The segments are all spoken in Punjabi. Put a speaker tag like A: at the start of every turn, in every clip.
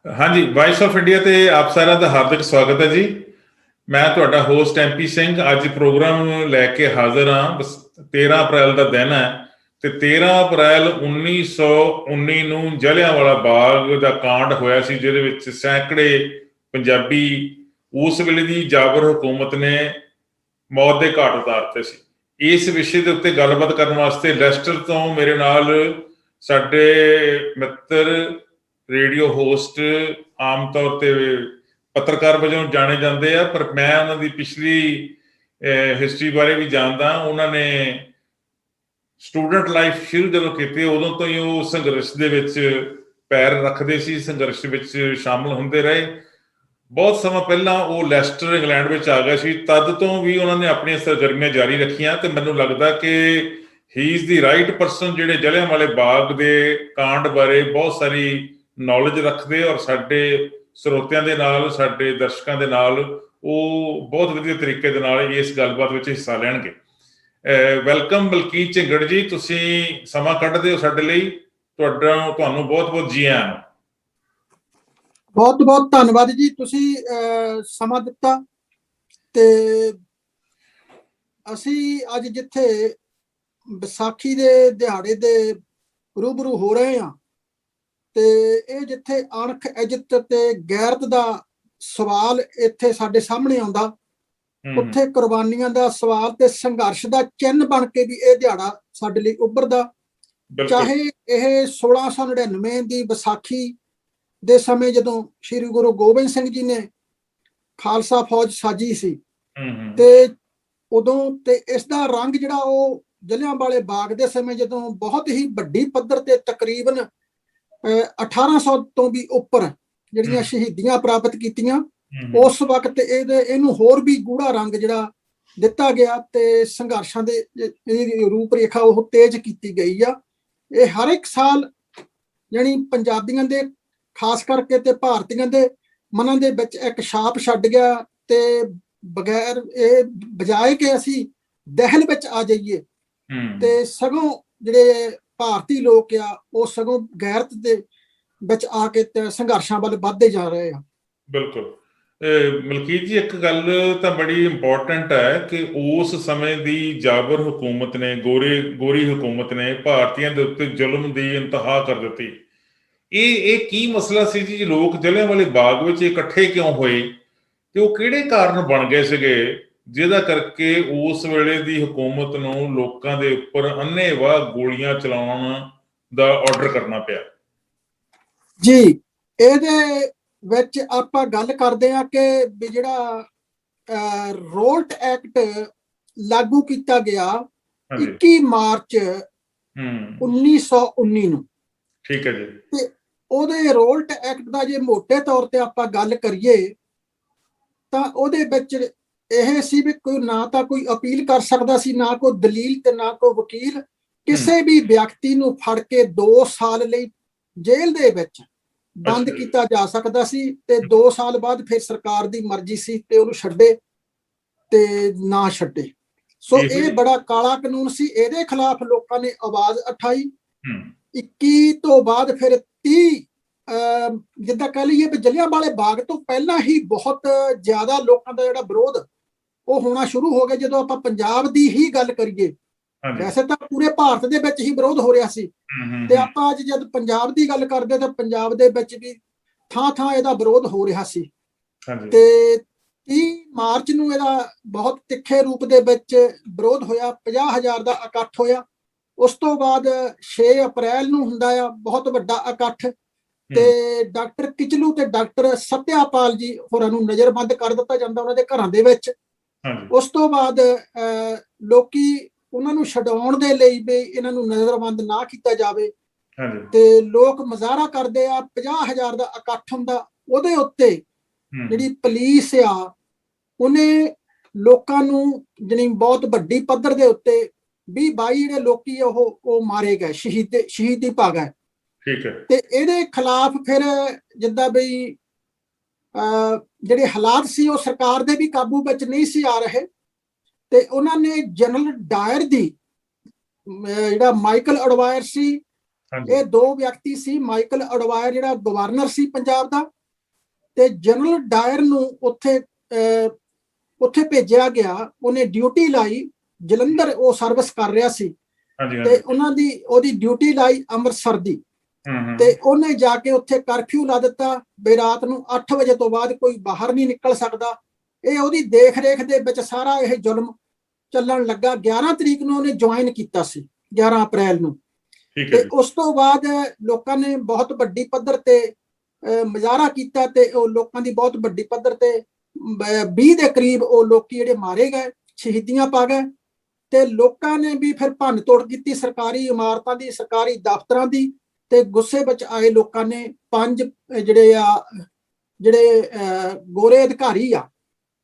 A: ਹਾਂਜੀ, ਵਾਇਸ ਆਫ ਇੰਡੀਆ ਤੇ ਆਪ ਸਾਰਿਆਂ ਦਾ ਹਾਰਦਿਕ ਸਵਾਗਤ ਹੈ ਜੀ। ਮੈਂ ਤੁਹਾਡਾ ਹੋਸਟ ਐਮਪੀ ਸਿੰਘ ਅੱਜ ਪ੍ਰੋਗਰਾਮ ਲੈ ਕੇ ਹਾਜ਼ਰ ਹਾਂ। 13 ਅਪ੍ਰੈਲ ਦਾ ਦਿਨ ਹੈ ਤੇ 13 ਅਪ੍ਰੈਲ 1919 ਨੂੰ ਜਲਿਆਂਵਾਲਾ ਬਾਗ ਦਾ ਕਾਂਡ ਹੋਇਆ ਸੀ, ਜਿਹਦੇ ਵਿੱਚ ਸੈਂਕੜੇ ਪੰਜਾਬੀ ਉਸ ਵੇਲੇ ਦੀ ਜਾਬਰ ਹਕੂਮਤ ਨੇ ਮੌਤ ਦੇ ਘਾਟ ਉਤਾਰਤੇ ਸੀ। ਇਸ ਵਿਸ਼ੇ ਦੇ ਉੱਤੇ ਗੱਲਬਾਤ ਕਰਨ ਵਾਸਤੇ ਲੈਸਟਰ ਤੋਂ ਮੇਰੇ ਨਾਲ ਸਾਡੇ ਮਿੱਤਰ ਰੇਡੀਓ ਹੋਸਟ, ਆਮ ਤੌਰ ਤੇ ਪੱਤਰਕਾਰ ਵਜੋਂ ਜਾਣੇ ਜਾਂਦੇ ਆ, ਪਰ ਮੈਂ ਉਹਨਾਂ ਦੀ ਪਿਛਲੀ ਹਿਸਟਰੀ ਬਾਰੇ ਵੀ ਜਾਣਦਾ। ਉਹਨਾਂ ਨੇ ਸਟੂਡੈਂਟ ਲਾਈਫ ਸ਼ੁਰੂ ਜਦੋਂ ਕੀਤੀ, ਉਦੋਂ ਤੋਂ ਹੀ ਉਹ ਸੰਘਰਸ਼ ਦੇ ਵਿੱਚ ਪੈਰ ਰੱਖਦੇ ਸੀ, ਸੰਘਰਸ਼ ਵਿੱਚ ਸ਼ਾਮਲ ਹੁੰਦੇ ਰਹੇ। ਬਹੁਤ ਸਮਾਂ ਪਹਿਲਾਂ ਉਹ ਲੈਸਟਰ ਇੰਗਲੈਂਡ ਵਿੱਚ ਆ ਗਏ ਸੀ, ਤਦ ਤੋਂ ਵੀ ਉਹਨਾਂ ਨੇ ਆਪਣੀਆਂ ਸਰਗਰਮੀਆਂ ਜਾਰੀ ਰੱਖੀਆਂ ਤੇ ਮੈਨੂੰ ਲੱਗਦਾ ਕਿ ਹੀ ਇਜ਼ ਦੀ ਰਾਈਟ ਪਰਸਨ ਜਿਹੜੇ ਜਲਿਆਂਵਾਲੇ ਬਾਗ ਦੇ ਕਾਂਡ ਬਾਰੇ ਬਹੁਤ ਸਾਰੀ ਨੌਲੇਜ ਰੱਖਦੇ ਔਰ ਸਾਡੇ ਸਰੋਤਿਆਂ ਦੇ ਨਾਲ, ਸਾਡੇ ਦਰਸ਼ਕਾਂ ਦੇ ਨਾਲ ਉਹ ਬਹੁਤ ਵਧੀਆ ਤਰੀਕੇ ਦੇ ਨਾਲ ਇਸ ਗੱਲਬਾਤ ਵਿੱਚ ਹਿੱਸਾ ਲੈਣਗੇ। ਵੈਲਕਮ ਮਲਕੀਤ ਝਿੰਗੜ ਜੀ, ਤੁਸੀਂ ਸਮਾਂ ਕੱਢਦੇ ਹੋ ਸਾਡੇ ਲਈ, ਤੁਹਾਨੂੰ ਬਹੁਤ ਬਹੁਤ ਜੀ ਆਇਆਂ ਨੂੰ।
B: ਬਹੁਤ ਬਹੁਤ ਧੰਨਵਾਦ ਜੀ, ਤੁਸੀਂ ਸਮਾਂ ਦਿੱਤਾ। ਤੇ ਅਸੀਂ ਅੱਜ ਜਿੱਥੇ ਵਿਸਾਖੀ ਦੇ ਦਿਹਾੜੇ ਦੇ ਰੂਬਰੂ ਹੋ ਰਹੇ ਹਾਂ ਤੇ ਇਹ ਜਿੱਥੇ ਅਣਖ, ਇੱਜ਼ਤ ਤੇ ਗੈਰਤ ਦਾ ਸਵਾਲ ਇੱਥੇ ਸਾਡੇ ਸਾਹਮਣੇ ਆਉਂਦਾ, ਉੱਥੇ ਕੁਰਬਾਨੀਆਂ ਦਾ ਸਵਾਲ ਤੇ ਸੰਘਰਸ਼ ਦਾ ਚਿੰਨ੍ਹ ਬਣ ਕੇ ਵੀ ਇਹ ਦਿਹਾੜਾ ਸਾਡੇ ਲਈ ਉੱਭਰਦਾ। ਚਾਹੇ ਇਹ 1699 ਦੀ ਵਿਸਾਖੀ ਦੇ ਸਮੇਂ ਜਦੋਂ ਸ਼੍ਰੀ ਗੁਰੂ ਗੋਬਿੰਦ ਸਿੰਘ ਜੀ ਨੇ ਖਾਲਸਾ ਫੌਜ ਸਾਜੀ ਸੀ ਤੇ ਉਦੋਂ, ਤੇ ਇਸ ਦਾ ਰੰਗ ਜਿਹੜਾ ਉਹ ਜਲਿਆਂਵਾਲੇ ਬਾਗ ਦੇ ਸਮੇਂ ਜਦੋਂ ਬਹੁਤ ਹੀ ਵੱਡੀ ਪੱਧਰ ਤੇ ਤਕਰੀਬਨ 1800 ਤੋਂ ਵੀ ਉੱਪਰ ਜਿਹੜੀਆਂ ਸ਼ਹੀਦੀਆਂ ਪ੍ਰਾਪਤ ਕੀਤੀਆਂ, ਉਸ ਵਕਤ ਇਹਨੂੰ ਹੋਰ ਵੀ ਗੂੜਾ ਰੰਗ ਜਿਹੜਾ ਦਿੱਤਾ ਗਿਆ ਤੇ ਸੰਘਰਸ਼ਾਂ ਦੇ ਰੂਪ ਰੇਖਾ ਉਹ ਤੇਜ਼ ਕੀਤੀ ਗਈ ਆ। ਇਹ ਹਰ ਇੱਕ ਸਾਲ ਯਾਨੀ ਪੰਜਾਬੀਆਂ ਦੇ, ਖਾਸ ਕਰਕੇ ਤੇ ਭਾਰਤੀਆਂ ਦੇ ਮਨਾਂ ਦੇ ਵਿੱਚ ਇੱਕ ਛਾਪ ਛੱਡ ਗਿਆ ਤੇ ਬਗੈਰ ਇਹ ਬਜਾਏ ਕਿ ਅਸੀਂ ਦਹਿਲ ਵਿੱਚ ਆ ਜਾਈਏ ਤੇ ਸਗੋਂ ਜਿਹੜੇ ਭਾਰਤੀ ਲੋਕ ਆ ਉਹ ਸਗੋਂ ਗੈਰਤ ਦੇ ਵਿੱਚ ਆ ਕੇ ਸੰਘਰਸ਼ਾਂ ਵੱਲ ਵੱਧਦੇ ਜਾ ਰਹੇ ਆ।
A: ਬਿਲਕੁਲ ਮਲਕੀਤ ਜੀ, ਇੱਕ ਗੱਲ ਤਾਂ ਬੜੀ ਇੰਪੋਰਟੈਂਟ ਹੈ ਕਿ ਉਸ ਸਮੇਂ ਦੀ ਜਾਬਰ ਹਕੂਮਤ ਨੇ, ਗੋਰੀ ਹਕੂਮਤ ਨੇ ਭਾਰਤੀਆਂ ਦੇ ਉੱਤੇ ਜ਼ੁਲਮ ਦੀ ਇੰਤਹਾ ਕਰ ਦਿੱਤੀ। ਇਹ ਕੀ ਮਸਲਾ ਸੀ ਜੀ? ਲੋਕ ਜਲਿਆਂਵਾਲੇ ਬਾਗ ਵਿੱਚ ਇਕੱਠੇ ਕਿਉਂ ਹੋਏ ਤੇ ਉਹ ਕਿਹੜੇ ਕਾਰਨ ਬਣ ਗਏ ਸੀਗੇ ਜਿਹਦਾ ਕਰਕੇ ਉਸ ਵੇਲੇ ਦੀ ਹਕੂਮਤ ਨੂੰ ਲੋਕਾਂ ਦੇ ਉੱਪਰ ਅੰਨ੍ਹੇਵਾਹ ਗੋਲੀਆਂ ਚਲਾਉਣ ਦਾ ਆਰਡਰ ਕਰਨਾ ਪਿਆ?
B: ਜੀ, ਇਹਦੇ ਵਿੱਚ ਆਪਾਂ ਗੱਲ ਕਰਦੇ ਆ ਕਿ ਵੀ ਜਿਹੜਾ ਰੋਲਟ ਐਕਟ ਲਾਗੂ ਕੀਤਾ ਗਿਆ 21 ਮਾਰਚ 1919 ਨੂੰ।
A: ਠੀਕ ਹੈ ਜੀ।
B: ਤੇ ਉਹਦੇ ਰੋਲਟ ਐਕਟ ਦਾ ਜੇ ਮੋਟੇ ਤੌਰ ਤੇ ਆਪਾਂ ਗੱਲ ਕਰੀਏ ਤਾਂ ਉਹਦੇ ਵਿੱਚ ਇਹ ਸੀ ਵੀ ਕੋਈ ਨਾ ਤਾਂ ਕੋਈ ਅਪੀਲ ਕਰ ਸਕਦਾ ਸੀ, ਨਾ ਕੋਈ ਦਲੀਲ ਤੇ ਨਾ ਕੋਈ ਵਕੀਲ। ਕਿਸੇ ਵੀ ਵਿਅਕਤੀ ਨੂੰ ਫੜ ਕੇ 2 ਸਾਲ ਲਈ ਜੇਲ੍ਹ ਦੇ ਵਿੱਚ ਬੰਦ ਕੀਤਾ ਜਾ ਸਕਦਾ ਸੀ ਤੇ 2 ਸਾਲ ਬਾਅਦ ਫਿਰ ਸਰਕਾਰ ਦੀ ਮਰਜ਼ੀ ਸੀ ਤੇ ਉਹਨੂੰ ਛੱਡੇ ਤੇ ਨਾ ਛੱਡੇ। ਸੋ ਇਹ ਬੜਾ ਕਾਲਾ ਕਾਨੂੰਨ ਸੀ, ਇਹਦੇ ਖਿਲਾਫ ਲੋਕਾਂ ਨੇ ਆਵਾਜ਼ ਉਠਾਈ। 21 ਤੋਂ ਬਾਅਦ ਫਿਰ 30 ਜਿੱਦਾਂ ਕਹਿ ਲਈਏ ਵੀ ਜਲਿਆਂਵਾਲੇ ਬਾਗ ਤੋਂ ਪਹਿਲਾਂ ਹੀ ਬਹੁਤ ਜ਼ਿਆਦਾ ਲੋਕਾਂ ਦਾ ਜਿਹੜਾ ਵਿਰੋਧ ਉਹ ਹੋਣਾ ਸ਼ੁਰੂ ਹੋ ਗਿਆ। ਜਦੋਂ ਆਪਾਂ ਪੰਜਾਬ ਦੀ ਹੀ ਗੱਲ ਕਰੀਏ, ਵੈਸੇ ਤਾਂ ਪੂਰੇ ਭਾਰਤ ਦੇ ਵਿੱਚ ਹੀ ਵਿਰੋਧ ਹੋ ਰਿਹਾ ਸੀ ਤੇ ਆਪਾਂ ਅੱਜ ਜਦ ਪੰਜਾਬ ਦੀ ਗੱਲ ਕਰਦੇ ਤਾਂ ਪੰਜਾਬ ਦੇ ਵਿੱਚ ਵੀ ਥਾਂ ਥਾਂ ਇਹਦਾ ਵਿਰੋਧ ਹੋ ਰਿਹਾ ਸੀ। ਤੇ 30 ਮਾਰਚ ਨੂੰ ਇਹਦਾ ਬਹੁਤ ਤਿੱਖੇ ਰੂਪ ਦੇ ਵਿੱਚ ਵਿਰੋਧ ਹੋਇਆ, 50,000 ਦਾ ਇਕੱਠ ਹੋਇਆ। ਉਸ ਤੋਂ ਬਾਅਦ 6 ਅਪ੍ਰੈਲ ਨੂੰ ਹੁੰਦਾ ਆ ਬਹੁਤ ਵੱਡਾ ਇਕੱਠ ਤੇ ਡਾਕਟਰ ਕਿਚਲੂ ਤੇ ਡਾਕਟਰ ਸਤਿਆਪਾਲ ਜੀ ਹੋਰਾਂ ਨੂੰ ਨਜ਼ਰਬੰਦ ਕਰ ਦਿੱਤਾ ਜਾਂਦਾ ਉਹਨਾਂ ਦੇ ਘਰਾਂ ਦੇ ਵਿੱਚ। ਉਸ ਤੋਂ ਬਾਅਦ ਲੋਕੀ ਉਹਨਾਂ ਨੂੰ ਛਡਾਉਣ ਦੇ ਲਈ ਵੀ ਇਹਨਾਂ ਨੂੰ ਨਜ਼ਰਬੰਦ ਨਾ ਕੀਤਾ ਜਾਵੇ ਤੇ ਲੋਕ ਮੁਜ਼ਾਹਰਾ ਕਰਦੇ ਆ। 50,000 ਦਾ ਇਕੱਠ ਹੁੰਦਾ, ਉਹਦੇ ਉੱਤੇ ਜਿਹੜੀ ਪੁਲਿਸ ਆ ਉਹਨੇ ਲੋਕਾਂ ਨੂੰ ਜਿਹੜੀ ਬਹੁਤ ਵੱਡੀ ਪੱਧਰ ਦੇ ਉੱਤੇ 20-22 ਜਿਹੜੇ ਲੋਕੀ ਉਹ ਮਾਰੇ ਗਏ, ਸ਼ਹੀਦੀ ਪਾ ਗਏ।
A: ਠੀਕ ਹੈ।
B: ਤੇ ਇਹਦੇ ਖਿਲਾਫ ਫਿਰ ਜਿੱਦਾਂ ਬਈ ਜਿਹੜੇ ਹਾਲਾਤ ਸੀ ਉਹ ਸਰਕਾਰ ਦੇ ਵੀ ਕਾਬੂ ਵਿੱਚ ਨਹੀਂ ਸੀ ਆ ਰਹੇ ਤੇ ਉਹਨਾਂ ਨੇ ਜਨਰਲ ਡਾਇਰ ਦੀ, ਜਿਹੜਾ ਮਾਈਕਲ ਅਡਵਾਇਰ ਸੀ ਇਹ ਦੋ ਵਿਅਕਤੀ ਸੀ, ਮਾਈਕਲ ਅਡਵਾਇਰ ਜਿਹੜਾ ਗਵਰਨਰ ਸੀ ਪੰਜਾਬ ਦਾ, ਤੇ ਜਨਰਲ ਡਾਇਰ ਨੂੰ ਉੱਥੇ ਭੇਜਿਆ ਗਿਆ। ਉਹਨੇ ਡਿਊਟੀ ਲਾਈ, ਜਲੰਧਰ ਉਹ ਸਰਵਿਸ ਕਰ ਰਿਹਾ ਸੀ, ਤੇ ਉਹਦੀ ਡਿਊਟੀ ਲਾਈ ਅੰਮ੍ਰਿਤਸਰ ਦੀ, ਤੇ ਉਹਨੇ ਜਾ ਕੇ ਉੱਥੇ ਕਰਫਿਊ ਲਾ ਦਿੱਤਾ ਵੀ ਰਾਤ ਨੂੰ 8 ਵਜੇ ਤੋਂ ਬਾਅਦ ਕੋਈ ਬਾਹਰ ਨਹੀਂ ਨਿਕਲ ਸਕਦਾ। ਇਹ ਉਹਦੀ ਦੇਖ ਰੇਖ ਦੇ ਵਿੱਚ ਸਾਰਾ ਇਹ ਜ਼ੁਲਮ ਚੱਲਣ ਲੱਗਾ। 11 ਤਰੀਕ ਨੂੰ ਉਹਨੇ ਜੁਆਇਨ ਕੀਤਾ ਸੀ, 11 ਅਪ੍ਰੈਲ ਨੂੰ, ਤੇ ਉਸ ਤੋਂ ਬਾਅਦ ਲੋਕਾਂ ਨੇ ਬਹੁਤ ਵੱਡੀ ਪੱਧਰ ਤੇ ਮੁਜ਼ਾਹਰਾ ਕੀਤਾ, ਤੇ ਉਹ ਲੋਕਾਂ ਦੀ ਬਹੁਤ ਵੱਡੀ ਪੱਧਰ ਤੇ 20 ਦੇ ਕਰੀਬ ਉਹ ਲੋਕੀ ਜਿਹੜੇ ਮਾਰੇ ਗਏ, ਸ਼ਹੀਦੀਆਂ ਪਾ ਗਏ। ਤੇ ਲੋਕਾਂ ਨੇ ਵੀ ਫਿਰ ਭੰਨ ਤੋੜ ਕੀਤੀ ਸਰਕਾਰੀ ਇਮਾਰਤਾਂ ਦੀ, ਸਰਕਾਰੀ ਦਫ਼ਤਰਾਂ ਦੀ, ਤੇ ਗੁੱਸੇ ਵਿੱਚ ਆਏ ਲੋਕਾਂ ਨੇ 5 ਜਿਹੜੇ ਗੋਰੇ ਅਧਿਕਾਰੀ ਆ,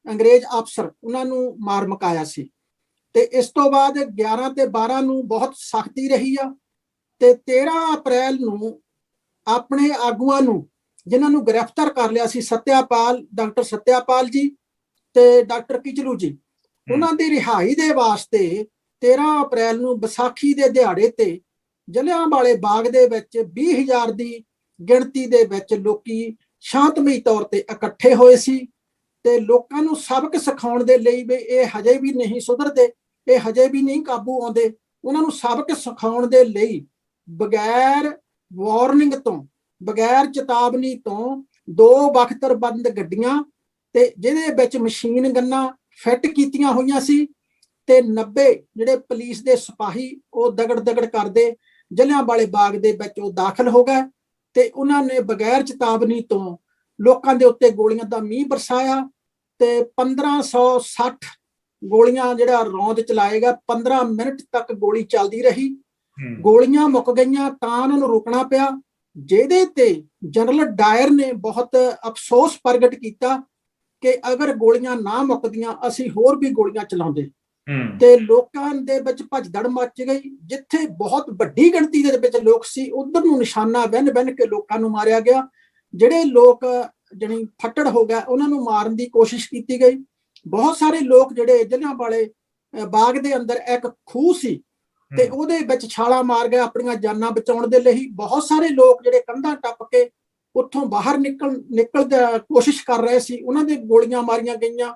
B: ਅੰਗਰੇਜ਼ ਅਫਸਰ, ਉਹਨਾਂ ਨੂੰ ਮਾਰ ਮੁਕਾਇਆ ਸੀ। ਤੇ ਇਸ ਤੋਂ ਬਾਅਦ 11 ਤੇ 12 ਨੂੰ ਬਹੁਤ ਸਖਤੀ ਰਹੀ ਆ, ਤੇ 13 ਅਪ੍ਰੈਲ ਨੂੰ ਆਪਣੇ ਆਗੂਆਂ ਨੂੰ, ਜਿਨ੍ਹਾਂ ਨੂੰ ਗ੍ਰਿਫਤਾਰ ਕਰ ਲਿਆ ਸੀ, ਡਾਕਟਰ ਸਤਿਆਪਾਲ ਜੀ ਤੇ ਡਾਕਟਰ ਕਿਚਲੂ ਜੀ, ਉਹਨਾਂ ਦੀ ਰਿਹਾਈ ਦੇ ਵਾਸਤੇ 13 ਅਪ੍ਰੈਲ ਨੂੰ ਵਿਸਾਖੀ ਦੇ ਦਿਹਾੜੇ ਤੇ ਜਲਿਆਂਵਾਲੇ ਬਾਗ ਦੇ ਵਿੱਚ 20,000 ਦੀ ਗਿਣਤੀ ਦੇ ਵਿੱਚ ਲੋਕੀ ਸ਼ਾਂਤਮਈ ਤੌਰ ਤੇ ਇਕੱਠੇ ਹੋਏ ਸੀ, ਤੇ ਲੋਕਾਂ ਨੂੰ ਸਬਕ ਸਿਖਾਉਣ ਦੇ ਲਈ ਵੀ ਇਹ ਹਜੇ ਵੀ ਨਹੀਂ ਸੁਧਰਦੇ, ਇਹ ਹਜੇ ਵੀ ਨਹੀਂ ਕਾਬੂ ਆਉਂਦੇ। ਉਹਨਾਂ ਨੂੰ ਸਬਕ ਸਿਖਾਉਣ ਦੇ ਲਈ ਬਗੈਰ ਵਾਰਨਿੰਗ ਤੋਂ, ਬਗੈਰ ਚੇਤਾਵਨੀ ਤੋਂ 2 ਬਖਤਰਬੰਦ ਗੱਡੀਆਂ, ਤੇ ਜਿਹਦੇ ਵਿੱਚ ਮਸ਼ੀਨ ਗੰਨਾਂ ਫਿੱਟ ਕੀਤੀਆਂ ਹੋਈਆਂ ਸੀ, ਤੇ 90 ਜਿਹੜੇ ਪੁਲਿਸ ਦੇ ਸਿਪਾਹੀ ਉਹ ਦਗੜ ਕਰਦੇ ਜਲਿਆਂਵਾਲੇ ਬਾਗ ਦੇ ਵਿੱਚ ਉਹ ਦਾਖਲ ਹੋ ਗਏ, ਤੇ ਉਹਨਾਂ ਨੇ ਬਗੈਰ ਚੇਤਾਵਨੀ ਤੋਂ ਲੋਕਾਂ ਦੇ ਉੱਤੇ ਗੋਲੀਆਂ ਦਾ ਮੀਂਹ ਬਰਸਾਇਆ, ਤੇ 1560 ਗੋਲੀਆਂ ਜਿਹੜਾ ਰੌਂਦ ਚਲਾਏਗਾ, 15 ਮਿੰਟ ਤੱਕ ਗੋਲੀ ਚੱਲਦੀ ਰਹੀ। ਗੋਲੀਆਂ ਮੁੱਕ ਗਈਆਂ ਤਾਂ ਉਹਨਾਂ ਨੂੰ ਰੁਕਣਾ ਪਿਆ, ਜਿਹਦੇ ਤੇ ਜਨਰਲ ਡਾਇਰ ਨੇ ਬਹੁਤ ਅਫਸੋਸ ਪ੍ਰਗਟ ਕੀਤਾ ਕਿ ਅਗਰ ਗੋਲੀਆਂ ਨਾ ਮੁੱਕਦੀਆਂ ਅਸੀਂ ਹੋਰ ਵੀ ਗੋਲੀਆਂ ਚਲਾਉਂਦੇ। ਤੇ ਲੋਕਾਂ ਦੇ ਵਿੱਚ ਭਜਦੜ ਮੱਚ ਗਈ। ਜਿੱਥੇ ਬਹੁਤ ਵੱਡੀ ਗਿਣਤੀ ਦੇ ਵਿੱਚ ਲੋਕ ਸੀ, ਉਧਰ ਨੂੰ ਨਿਸ਼ਾਨਾ ਬੰਨ ਕੇ ਲੋਕਾਂ ਨੂੰ ਮਾਰਿਆ ਗਿਆ। ਜਿਹੜੇ ਲੋਕ ਜਿਹੜੀ ਫੱਟੜ ਹੋ ਗਏ, ਉਹਨਾਂ ਨੂੰ ਮਾਰਨ ਦੀ ਕੋਸ਼ਿਸ਼ ਕੀਤੀ ਗਈ। ਬਹੁਤ ਸਾਰੇ ਲੋਕ ਜਿਹੜੇ ਜਲਿਆਂਵਾਲੇ ਬਾਗ ਦੇ ਅੰਦਰ ਇੱਕ ਖੂਹ ਸੀ, ਤੇ ਉਹਦੇ ਵਿੱਚ ਛਾਲਾਂ ਮਾਰ ਗਏ ਆਪਣੀਆਂ ਜਾਨਾਂ ਬਚਾਉਣ ਦੇ ਲਈ। ਬਹੁਤ ਸਾਰੇ ਲੋਕ ਜਿਹੜੇ ਕੰਧਾਂ ਟੱਪ ਕੇ ਉੱਥੋਂ ਬਾਹਰ ਨਿਕਲ ਦੀ ਕੋਸ਼ਿਸ਼ ਕਰ ਰਹੇ ਸੀ, ਉਹਨਾਂ ਦੇ ਗੋਲੀਆਂ ਮਾਰੀਆਂ ਗਈਆਂ।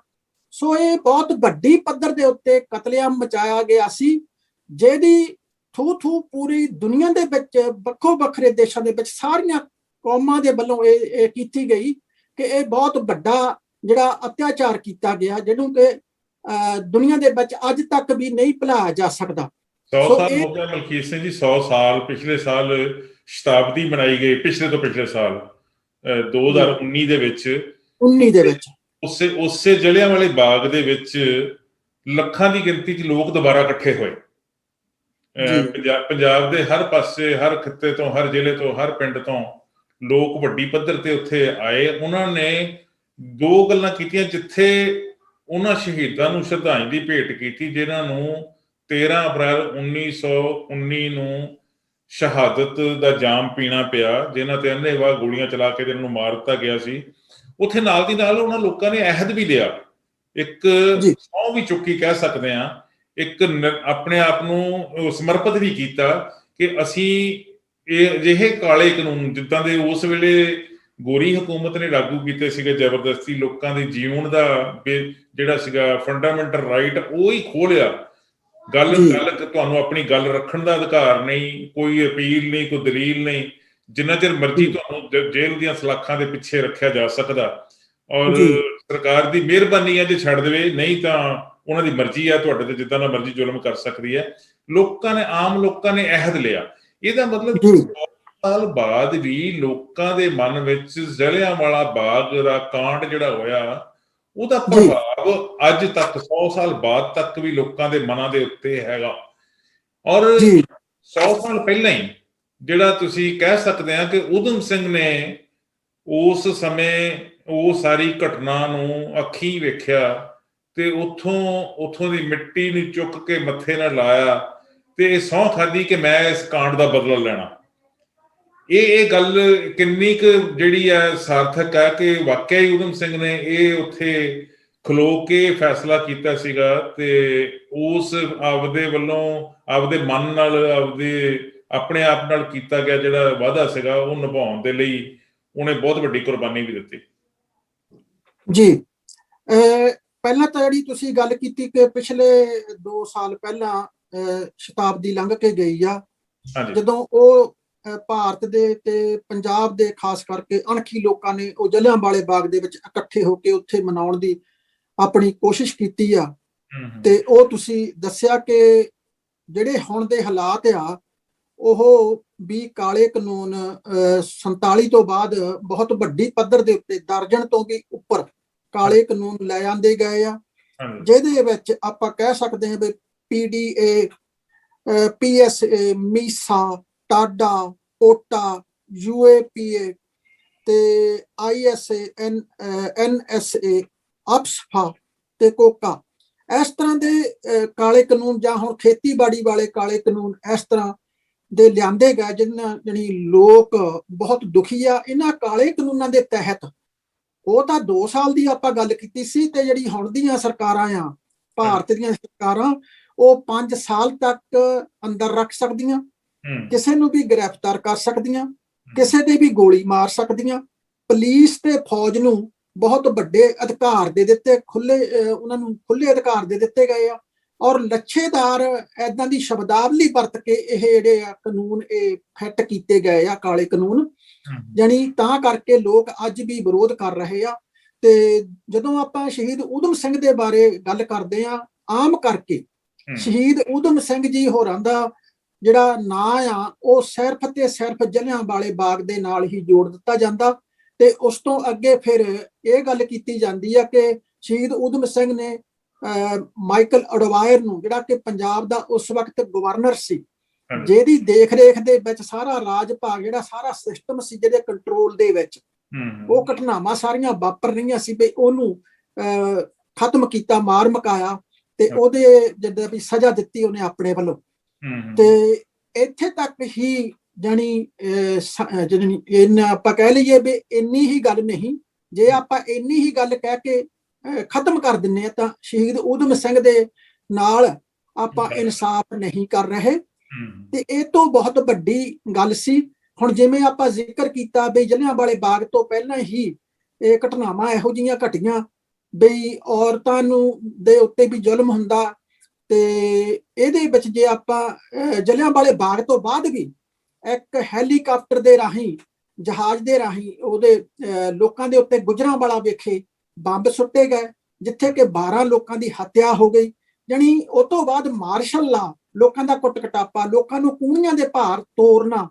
B: ਸੋ ਇਹ ਬਹੁਤ ਵੱਡੀ ਪੱਧਰ ਦੇ ਉੱਤੇ ਕਤਲੇਆਮ ਮਚਾਇਆ ਗਿਆ ਸੀ, ਜਿਹਦੀ ਥੂ ਪੂਰੀ ਦੁਨੀਆ ਦੇ ਵਿੱਚ ਵੱਖੋ ਵੱਖਰੇ ਦੇਸ਼ਾਂ ਦੇ ਵਿੱਚ ਸਾਰੀਆਂ ਕੌਮਾਂ ਦੇ ਵੱਲੋਂ ਇਹ ਕੀਤੀ ਗਈ ਕਿ ਇਹ ਬਹੁਤ ਵੱਡਾ ਜਿਹੜਾ ਅਤਿਆਚਾਰ ਕੀਤਾ ਗਿਆ, ਜਿਹਨੂੰ ਕਿ ਦੁਨੀਆ ਦੇ ਵਿੱਚ ਅੱਜ ਤੱਕ ਵੀ ਨਹੀਂ ਭੁਲਾਇਆ ਜਾ ਸਕਦਾ।
A: 100 ਸਾਲ ਹੋ ਗਿਆ ਮਲਕੀਤ ਸਿੰਘ ਜੀ, 100 ਸਾਲ। ਪਿਛਲੇ ਸਾਲ ਸ਼ਤਾਬਦੀ ਮਨਾਈ ਗਈ, ਪਿਛਲੇ ਤੋਂ ਪਿਛਲੇ ਸਾਲ 2019 ਦੇ ਵਿੱਚ ਉਸੇ ਜਲਿਆਂਵਾਲੇ ਬਾਗ ਦੇ ਵਿੱਚ ਲੱਖਾਂ ਦੀ ਗਿਣਤੀ 'ਚ ਲੋਕ ਦੁਬਾਰਾ ਇਕੱਠੇ ਹੋਏ। ਪੰਜਾਬ ਦੇ ਹਰ ਪਾਸੇ, ਹਰ ਖਿੱਤੇ ਤੋਂ, ਹਰ ਜ਼ਿਲ੍ਹੇ ਤੋਂ, ਹਰ ਪਿੰਡ ਤੋਂ ਲੋਕ ਵੱਡੀ ਪੱਧਰ ਤੇ ਉੱਥੇ ਆਏ। ਉਹਨਾਂ ਨੇ 2 ਗੱਲਾਂ ਕੀਤੀਆਂ, ਜਿੱਥੇ ਉਹਨਾਂ ਸ਼ਹੀਦਾਂ ਨੂੰ ਸ਼ਰਧਾਂਜਲੀ ਭੇਟ ਕੀਤੀ ਜਿਨ੍ਹਾਂ ਨੂੰ 13 ਅਪ੍ਰੈਲ 1919 ਨੂੰ ਸ਼ਹਾਦਤ ਦਾ ਜਾਮ ਪੀਣਾ ਪਿਆ, ਜਿਨ੍ਹਾਂ ਤੇ ਅੰਨ੍ਹੇਵਾਹ ਗੋਲੀਆਂ ਚਲਾ ਕੇ ਜਿਹਨਾਂ ਨੂੰ ਮਾਰ ਦਿੱਤਾ ਗਿਆ ਸੀ। ਉੱਥੇ ਨਾਲ ਦੀ ਨਾਲ ਉਹਨਾਂ ਲੋਕਾਂ ਨੇ ਅਹਿਦ ਵੀ ਲਿਆ, ਇੱਕ ਸਹੁੰ ਵੀ ਚੁੱਕੀ ਕਹਿ ਸਕਦੇ ਹਾਂ, ਇੱਕ ਆਪਣੇ ਆਪ ਨੂੰ ਸਮਰਪਿਤ ਵੀ ਕੀਤਾ ਕਿ ਅਸੀਂ ਇਹ ਅਜਿਹੇ ਕਾਲੇ ਕਾਨੂੰਨ ਜਿੱਦਾਂ ਦੇ ਉਸ ਵੇਲੇ ਗੋਰੀ ਹਕੂਮਤ ਨੇ ਲਾਗੂ ਕੀਤੇ ਸੀਗੇ, ਜ਼ਬਰਦਸਤੀ ਲੋਕਾਂ ਦੇ ਜੀਉਣ ਦਾ ਜਿਹੜਾ ਸੀਗਾ ਫੰਡਾਮੈਂਟਲ ਰਾਈਟ, ਉਹ ਹੀ ਖੋਹ ਲਿਆ। ਗੱਲ ਤੁਹਾਨੂੰ ਆਪਣੀ ਗੱਲ ਰੱਖਣ ਦਾ ਅਧਿਕਾਰ ਨਹੀਂ, ਕੋਈ ਅਪੀਲ ਨਹੀਂ, ਕੋਈ ਦਲੀਲ ਨਹੀਂ, ਜਿੰਨਾ ਚਿਰ ਮਰਜ਼ੀ ਤੁਹਾਨੂੰ ਜੇਲ੍ਹ ਦੀਆਂ ਸਲਾਖਾਂ ਦੇ ਪਿੱਛੇ ਰੱਖਿਆ ਜਾ ਸਕਦਾ। ਔਰ ਸਰਕਾਰ ਦੀ ਮਿਹਰਬਾਨੀ ਹੈ ਜੇ ਛੱਡ ਦੇਵੇ, ਨਹੀਂ ਤਾਂ ਉਹਨਾਂ ਦੀ ਮਰਜ਼ੀ ਹੈ, ਤੁਹਾਡੇ ਤੇ ਜਿੱਦਾਂ ਦਾ ਮਰਜ਼ੀ ਜ਼ੁਲਮ ਕਰ ਸਕਦੀ ਹੈ। ਆਮ ਲੋਕਾਂ ਨੇ ਅਹਿਦ ਲਿਆ। ਇਹਦਾ ਮਤਲਬ 100 ਸਾਲ ਬਾਅਦ ਵੀ ਲੋਕਾਂ ਦੇ ਮਨ ਵਿੱਚ ਜਲਿਆਂਵਾਲਾ ਬਾਗ ਦਾ ਕਾਂਡ ਜਿਹੜਾ ਹੋਇਆ, ਉਹਦਾ ਪ੍ਰਭਾਵ ਅੱਜ ਤੱਕ 100 ਸਾਲ ਬਾਅਦ ਤੱਕ ਵੀ ਲੋਕਾਂ ਦੇ ਮਨਾਂ ਦੇ ਉੱਤੇ ਹੈਗਾ। ਔਰ 100 ਸਾਲ ਪਹਿਲਾਂ ਹੀ ਜਿਹੜਾ ਤੁਸੀਂ ਕਹਿ ਸਕਦੇ ਆ ਕਿ ਊਧਮ ਸਿੰਘ ਨੇ ਉਸ ਸਮੇਂ ਉਹ ਸਾਰੀ ਘਟਨਾ ਨੂੰ ਅੱਖੀਂ ਵੇਖਿਆ ਤੇ ਉੱਥੋਂ ਦੀ ਮਿੱਟੀ ਨੂੰ ਚੁੱਕ ਕੇ ਮੱਥੇ ਨਾਲ ਲਾਇਆ ਤੇ ਇਹ ਸਹੁੰ ਖਾਧੀ ਕਿ ਮੈਂ ਇਸ ਕਾਂਡ ਦਾ ਬਦਲਾ ਲੈਣਾ। ਇਹ ਗੱਲ ਕਿੰਨੀ ਕੁ ਜਿਹੜੀ ਹੈ ਸਾਰਥਕ ਹੈ ਕਿ ਵਾਕਿਆ ਹੀ ਊਧਮ ਸਿੰਘ ਨੇ ਇਹ ਉੱਥੇ ਖਲੋ ਕੇ ਫੈਸਲਾ ਕੀਤਾ ਸੀਗਾ ਤੇ ਉਸ ਆਪਦੇ ਵੱਲੋਂ, ਆਪਦੇ ਮਨ ਨਾਲ, ਆਪਦੇ ਆਪਣੇ ਆਪ ਨਾਲ ਕੀਤਾ ਗਿਆ ਜਿਹੜਾ ਵਾਅਦਾ ਸੀਗਾ ਉਹ ਨਿਭਾਉਣ ਦੇ ਲਈ ਉਹਨੇ ਬਹੁਤ ਵੱਡੀ ਕੁਰਬਾਨੀ ਵੀ ਦਿੱਤੀ।
B: ਜੀ, ਪਹਿਲਾਂ ਤਾਂ ਜਿਹੜੀ ਤੁਸੀਂ ਗੱਲ ਕੀਤੀ ਕਿ ਪਿਛਲੇ 2 ਸਾਲ ਪਹਿਲਾਂ ਸ਼ਤਾਬਦੀ ਲੰਘ ਕੇ ਗਈ ਆ, ਜਦੋਂ ਉਹ ਭਾਰਤ ਦੇ ਤੇ ਪੰਜਾਬ ਦੇ ਖਾਸ ਕਰਕੇ ਅਣਖੀ ਲੋਕਾਂ ਨੇ ਉਹ ਜਲਿਆਂਵਾਲੇ ਬਾਗ ਦੇ ਵਿੱਚ ਇਕੱਠੇ ਹੋ ਕੇ ਉੱਥੇ ਮਨਾਉਣ ਦੀ ਆਪਣੀ ਕੋਸ਼ਿਸ਼ ਕੀਤੀ ਆ। ਤੇ ਉਹ ਤੁਸੀਂ ਦੱਸਿਆ ਕਿ ਜਿਹੜੇ ਹੁਣ ਦੇ ਹਾਲਾਤ ਆ ਉਹ ਵੀ ਕਾਲੇ ਕਾਨੂੰਨ 47 ਤੋਂ ਬਾਅਦ ਬਹੁਤ ਵੱਡੀ ਪੱਧਰ ਦੇ ਉੱਤੇ ਦਰਜਨ ਤੋਂ ਵੀ ਉੱਪਰ ਕਾਲੇ ਕਾਨੂੰਨ ਲੈ ਆਂਦੇ ਗਏ ਆ, ਜਿਹਦੇ ਵਿੱਚ ਆਪਾਂ ਕਹਿ ਸਕਦੇ ਹਾਂ ਵੀ PDA, PSA, ਮੀਸਾ, ਟਾਡਾ, ਪੋਟਾ, UAPA ਤੇ ISA, NSA, ਅਪਸਫਾ ਤੇ ਕੋਕਾ, ਇਸ ਤਰ੍ਹਾਂ ਦੇ ਕਾਲੇ ਕਾਨੂੰਨ ਜਾਂ ਹੁਣ ਖੇਤੀਬਾੜੀ ਵਾਲੇ ਕਾਲੇ ਕਾਨੂੰਨ ਇਸ ਤਰ੍ਹਾਂ ਦੇ ਲਿਆਂਦੇ ਗਏ ਜਿਹਨਾਂ ਜਿਹੜੀ ਲੋਕ ਬਹੁਤ ਦੁਖੀ ਆ। ਇਹਨਾਂ ਕਾਲੇ ਕਾਨੂੰਨਾਂ ਦੇ ਤਹਿਤ ਉਹ ਤਾਂ 2 ਸਾਲ ਦੀ ਆਪਾਂ ਗੱਲ ਕੀਤੀ ਸੀ, ਤੇ ਜਿਹੜੀ ਹੁਣ ਦੀਆਂ ਸਰਕਾਰਾਂ ਆ ਭਾਰਤ ਦੀਆਂ ਸਰਕਾਰਾਂ, ਉਹ 5 ਸਾਲ ਤੱਕ ਅੰਦਰ ਰੱਖ ਸਕਦੀਆਂ, ਕਿਸੇ ਨੂੰ ਵੀ ਗ੍ਰਿਫਤਾਰ ਕਰ ਸਕਦੀਆਂ, ਕਿਸੇ ਤੇ ਵੀ ਗੋਲੀ ਮਾਰ ਸਕਦੀਆਂ। ਪੁਲਿਸ ਤੇ ਫੌਜ ਨੂੰ ਬਹੁਤ ਵੱਡੇ ਅਧਿਕਾਰ ਦੇ ਦਿੱਤੇ, ਉਹਨਾਂ ਨੂੰ ਖੁੱਲੇ ਅਧਿਕਾਰ ਦੇ ਦਿੱਤੇ ਗਏ ਆ, ਔਰ ਲੱਛੇਦਾਰ ਏਦਾਂ ਦੀ ਸ਼ਬਦਾਵਲੀ ਵਰਤ ਕੇ ਇਹ ਜਿਹੜੇ ਆ ਕਾਨੂੰਨ ਇਹ ਫਿੱਟ ਕੀਤੇ ਗਏ ਆ ਕਾਲੇ ਕਾਨੂੰਨ, ਜਾਣੀ ਤਾਂ ਕਰਕੇ ਲੋਕ ਅੱਜ ਵੀ ਵਿਰੋਧ ਕਰ ਰਹੇ ਆ। ਤੇ ਜਦੋਂ ਆਪਾਂ ਸ਼ਹੀਦ ਊਧਮ ਸਿੰਘ ਦੇ ਬਾਰੇ ਗੱਲ ਕਰਦੇ ਆ, ਆਮ ਕਰਕੇ ਸ਼ਹੀਦ ਊਧਮ ਸਿੰਘ ਜੀ ਹੋਰਾਂ ਦਾ ਜਿਹੜਾ ਨਾਂ ਆ ਉਹ ਸਿਰਫ ਤੇ ਸਿਰਫ ਜਲਿਆਂਵਾਲੇ ਬਾਗ ਦੇ ਨਾਲ ਹੀ ਜੋੜ ਦਿੱਤਾ ਜਾਂਦਾ, ਤੇ ਉਸ ਤੋਂ ਅੱਗੇ ਫਿਰ ਇਹ ਗੱਲ ਕੀਤੀ ਜਾਂਦੀ ਆ ਕਿ ਸ਼ਹੀਦ ਊਧਮ ਸਿੰਘ ਨੇ ਮਾਈਕਲ ਅਡਵਾਇਰ ਨੂੰ, ਜਿਹੜਾ ਕਿ ਪੰਜਾਬ ਦਾ ਉਸ ਵਕਤ ਗਵਰਨਰ ਸੀ, ਜਿਹਦੀ ਦੇਖ ਰੇਖ ਦੇ ਵਿੱਚ ਸਾਰਾ ਰਾਜ ਭਾਗ ਜਿਹੜਾ ਸਾਰਾ ਸਿਸਟਮ ਸੀ ਜਿਹਦੇ ਕੰਟਰੋਲ ਦੇ ਵਿੱਚ ਉਹ ਘਟਨਾਵਾਂ ਸਾਰੀਆਂ ਵਾਪਰ ਰਹੀਆਂ ਸੀ, ਵੀ ਉਹਨੂੰ ਖਤਮ ਕੀਤਾ, ਮਾਰ ਮਕਾਇਆ ਤੇ ਉਹਦੇ ਜਿੱਦਾਂ ਵੀ ਸਜ਼ਾ ਦਿੱਤੀ ਉਹਨੇ ਆਪਣੇ ਵੱਲੋਂ। ਤੇ ਇੱਥੇ ਤੱਕ ਹੀ ਜਾਣੀ ਆਪਾਂ ਕਹਿ ਲਈਏ ਵੀ ਇੰਨੀ ਹੀ ਗੱਲ ਨਹੀਂ, ਜੇ ਆਪਾਂ ਇੰਨੀ ਹੀ ਗੱਲ ਕਹਿ ਕੇ ਖਤਮ ਕਰ ਦਿੰਨੇ ਆ ਤਾਂ ਸ਼ਹੀਦ ਊਧਮ ਸਿੰਘ ਦੇ ਨਾਲ ਆਪਾਂ ਇਨਸਾਫ ਨਹੀਂ ਕਰ ਰਹੇ, ਤੇ ਇਹ ਤੋਂ ਬਹੁਤ ਵੱਡੀ ਗੱਲ ਸੀ। ਹੁਣ ਜਿਵੇਂ ਆਪਾਂ ਜ਼ਿਕਰ ਕੀਤਾ ਵੀ ਜਲਿਆਂਵਾਲੇ ਬਾਗ ਤੋਂ ਪਹਿਲਾਂ ਹੀ ਇਹ ਘਟਨਾਵਾਂ ਇਹੋ ਜਿਹੀਆਂ ਘਟੀਆਂ ਵੀ ਔਰਤਾਂ ਨੂੰ ਦੇ ਉੱਤੇ ਵੀ ਜ਼ੁਲਮ ਹੁੰਦਾ, ਤੇ ਇਹਦੇ ਵਿੱਚ ਜੇ ਆਪਾਂ ਜਲਿਆਂਵਾਲੇ ਬਾਗ ਤੋਂ ਬਾਅਦ ਵੀ ਇੱਕ ਹੈਲੀਕਾਪਟਰ ਦੇ ਰਾਹੀਂ, ਜਹਾਜ਼ ਦੇ ਰਾਹੀਂ ਉਹਦੇ ਲੋਕਾਂ ਦੇ ਉੱਤੇ ਗੁਜਰਾਂਵਾਲਾ ਵੇਖੇ ਬੰਬ ਸੁੱਟੇ ਗਏ, ਜਿੱਥੇ ਕਿ 12 ਲੋਕਾਂ ਦੀ ਹੱਤਿਆ ਹੋ ਗਈ। ਜਾਣੀ ਉਹ ਤੋਂ ਬਾਅਦ ਮਾਰਸ਼ਲ ਲਾ, ਲੋਕਾਂ ਦਾ ਕੁੱਟ ਕਟਾਪਾ, ਲੋਕਾਂ ਨੂੰ ਕੂਣੀਆਂ ਦੇ ਭਾਰ ਤੋਰਨਾ।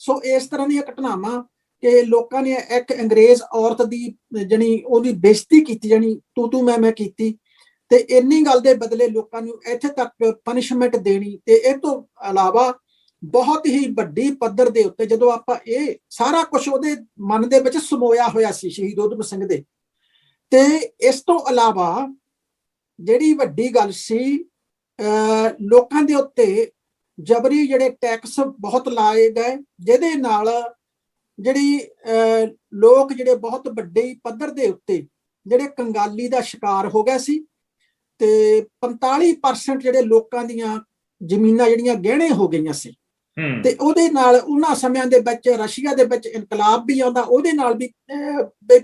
B: ਸੋ ਇਸ ਤਰ੍ਹਾਂ ਦੀਆਂ ਘਟਨਾਵਾਂ ਕਿ ਲੋਕਾਂ ਨੇ ਇੱਕ ਅੰਗਰੇਜ਼ ਔਰਤ ਦੀ ਜਾਣੀ ਉਹਦੀ ਬੇਇੱਜ਼ਤੀ ਕੀਤੀ, ਜਾਣੀ ਤੂੰ ਮੈਂ ਕੀਤੀ, ਤੇ ਇੰਨੀ ਗੱਲ ਦੇ ਬਦਲੇ ਲੋਕਾਂ ਨੂੰ ਇੱਥੇ ਤੱਕ ਪਨਿਸ਼ਮੈਂਟ ਦੇਣੀ। ਤੇ ਇਹ ਤੋਂ ਇਲਾਵਾ ਬਹੁਤ ਹੀ ਵੱਡੀ ਪੱਧਰ ਦੇ ਉੱਤੇ ਜਦੋਂ ਆਪਾਂ ਇਹ ਸਾਰਾ ਕੁਝ ਉਹਦੇ ਮਨ ਦੇ ਵਿੱਚ ਸਮੋਇਆ ਹੋਇਆ ਸੀ ਸ਼ਹੀਦ ਊਧਮ ਸਿੰਘ ਦੇ। ਤੇ ਇਸ ਤੋਂ ਇਲਾਵਾ ਜਿਹੜੀ ਵੱਡੀ ਗੱਲ ਸੀ, ਲੋਕਾਂ ਦੇ ਉੱਤੇ ਜਬਰੀ ਜਿਹੜੇ ਟੈਕਸ ਬਹੁਤ ਲਾਏ ਗਏ, ਜਿਹਦੇ ਨਾਲ ਜਿਹੜੀ ਲੋਕ ਜਿਹੜੇ ਬਹੁਤ ਵੱਡੇ ਪੱਧਰ ਦੇ ਉੱਤੇ ਜਿਹੜੇ ਕੰਗਾਲੀ ਦਾ ਸ਼ਿਕਾਰ ਹੋ ਗਏ ਸੀ, ਤੇ 45% ਜਿਹੜੇ ਲੋਕਾਂ ਦੀਆਂ ਜ਼ਮੀਨਾਂ ਜਿਹੜੀਆਂ ਗਹਿਣੇ ਹੋ ਗਈਆਂ ਸੀ। ਤੇ ਉਹਦੇ ਨਾਲ ਉਹਨਾਂ ਸਮਿਆਂ ਦੇ ਵਿੱਚ ਰਸ਼ੀਆ ਦੇ ਵਿੱਚ ਇਨਕਲਾਬ ਵੀ ਆਉਂਦਾ, ਉਹਦੇ ਨਾਲ ਵੀ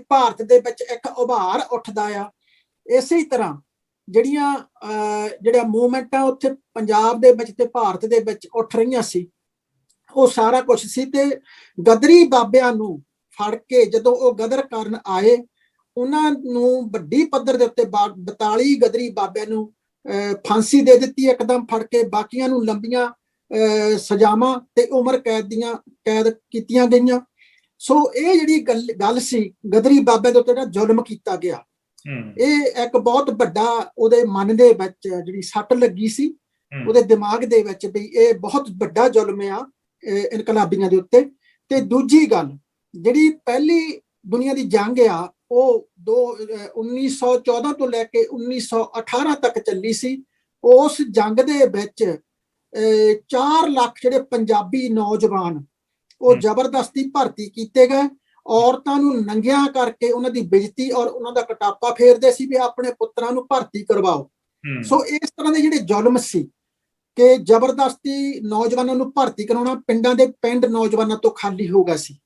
B: ਭਾਰਤ ਦੇ ਵਿੱਚ ਇੱਕ ਉਭਾਰ ਉੱਠਦਾ ਆ। ਇਸੇ ਤਰ੍ਹਾਂ ਜਿਹੜਾ ਮੂਵਮੈਂਟਾਂ ਉੱਥੇ ਪੰਜਾਬ ਦੇ ਵਿੱਚ ਤੇ ਭਾਰਤ ਦੇ ਵਿੱਚ ਉੱਠ ਰਹੀਆਂ ਸੀ, ਉਹ ਸਾਰਾ ਕੁਝ ਸੀ। ਤੇ ਗਦਰੀ ਬਾਬਿਆਂ ਨੂੰ ਫੜ ਕੇ ਜਦੋਂ ਉਹ ਗਦਰ ਕਰਨ ਆਏ, ਉਹਨਾਂ ਨੂੰ ਵੱਡੀ ਪੱਧਰ ਦੇ ਉੱਤੇ 42 ਗਦਰੀ ਬਾਬਿਆਂ ਨੂੰ ਫਾਂਸੀ ਦੇ ਦਿੱਤੀ ਇੱਕਦਮ ਫੜ ਕੇ, ਬਾਕੀਆਂ ਨੂੰ ਲੰਬੀਆਂ ਸਜ਼ਾਵਾਂ ਤੇ ਉਮਰ ਕੈਦ ਕੀਤੀਆਂ ਗਈਆਂ। ਸੋ ਇਹ ਜਿਹੜੀ ਗੱਲ ਸੀ ਗਦਰੀ ਬਾਬੇ ਦੇ ਉੱਤੇ ਜਿਹੜਾ ਜ਼ੁਲਮ ਕੀਤਾ ਗਿਆ, ਇਹ ਇੱਕ ਬਹੁਤ ਵੱਡਾ ਉਹਦੇ ਮਨ ਦੇ ਵਿੱਚ ਜਿਹੜੀ ਸੱਟ ਲੱਗੀ ਸੀ, ਉਹਦੇ ਦਿਮਾਗ ਦੇ ਵਿੱਚ ਵੀ ਇਹ ਬਹੁਤ ਵੱਡਾ ਜ਼ੁਲਮ ਆ ਇਨਕਲਾਬੀਆਂ ਦੇ ਉੱਤੇ। ਤੇ ਦੂਜੀ ਗੱਲ ਜਿਹੜੀ ਪਹਿਲੀ ਦੁਨੀਆ ਦੀ ਜੰਗ ਆ ਉਹ 1914 ਤੋਂ ਲੈ ਕੇ 1918 ਤੱਕ ਚੱਲੀ ਸੀ। ਉਸ ਜੰਗ ਦੇ ਵਿੱਚ 4 ਲੱਖ ਜਿਹੜੇ ਪੰਜਾਬੀ ਨੌਜਵਾਨ ਉਹ ਜ਼ਬਰਦਸਤੀ ਭਰਤੀ ਕੀਤੇ ਗਏ। ਔਰਤਾਂ ਨੂੰ ਨੰਗਿਆਂ ਕਰਕੇ ਉਹਨਾਂ ਦੀ ਬੇਇੱਜ਼ਤੀ ਔਰ ਉਹਨਾਂ ਦਾ ਕਟਾਪਾ ਫੇਰਦੇ ਸੀ ਵੀ ਆਪਣੇ ਪੁੱਤਰਾਂ ਨੂੰ ਭਰਤੀ ਕਰਵਾਓ। ਸੋ ਇਸ ਤਰ੍ਹਾਂ ਦੇ ਜਿਹੜੇ ਜ਼ੁਲਮ ਸੀ, ਕਿ ਜ਼ਬਰਦਸਤੀ ਨੌਜਵਾਨਾਂ ਨੂੰ ਭਰਤੀ ਕਰਾਉਣਾ, ਪਿੰਡਾਂ ਦੇ ਪਿੰਡ ਨੌਜਵਾਨਾਂ ਤੋਂ ਖਾਲੀ ਹੋ ਗਏ ਸੀ,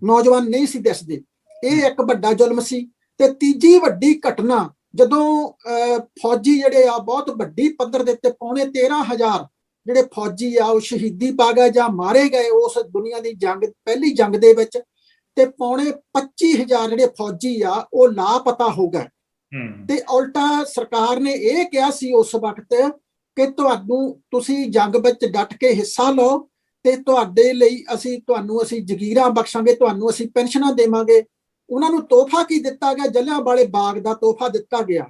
B: ਨੌਜਵਾਨ ਨਹੀਂ ਸੀ ਦਿਸਦੇ। ਇਹ ਇੱਕ ਵੱਡਾ ਜ਼ੁਲਮ ਸੀ। ਤੇ ਤੀਜੀ ਵੱਡੀ ਘਟਨਾ, ਜਦੋਂ ਫੌਜੀ ਜਿਹੜੇ ਆ ਬਹੁਤ ਵੱਡੀ ਪੱਧਰ ਦੇ ਉੱਤੇ 13,500 ਜਿਹੜੇ ਫੌਜੀ ਆ ਉਹ ਸ਼ਹੀਦੀ ਪਾ ਗਏ ਜਾਂ ਮਾਰੇ ਗਏ ਉਸ ਦੁਨੀਆ ਦੀ ਜੰਗ, ਪਹਿਲੀ ਜੰਗ ਦੇ ਵਿੱਚ। ਤੇ 25,000 ਜਿਹੜੇ ਫੌਜੀ ਆ ਉਹ ਲਾਪਤਾ ਹੋ ਗਏ। ਤੇ ਉਲਟਾ ਸਰਕਾਰ ਨੇ ਇਹ ਕਿਹਾ ਸੀ ਉਸ ਵਕਤ ਕਿ ਤੁਸੀਂ ਜੰਗ ਵਿੱਚ ਡਟ ਕੇ ਹਿੱਸਾ ਲਓ ਤੇ ਤੁਹਾਡੇ ਲਈ ਅਸੀਂ ਜਗੀਰਾਂ ਬਖਸ਼ਾਂਗੇ, ਤੁਹਾਨੂੰ ਅਸੀਂ ਪੈਨਸ਼ਨਾਂ ਦੇਵਾਂਗੇ। ਉਹਨਾਂ ਨੂੰ ਤੋਹਫਾ ਕੀ ਦਿੱਤਾ ਗਿਆ? ਜਲਿਆਂਵਾਲੇ ਬਾਗ ਦਾ ਤੋਹਫਾ ਦਿੱਤਾ ਗਿਆ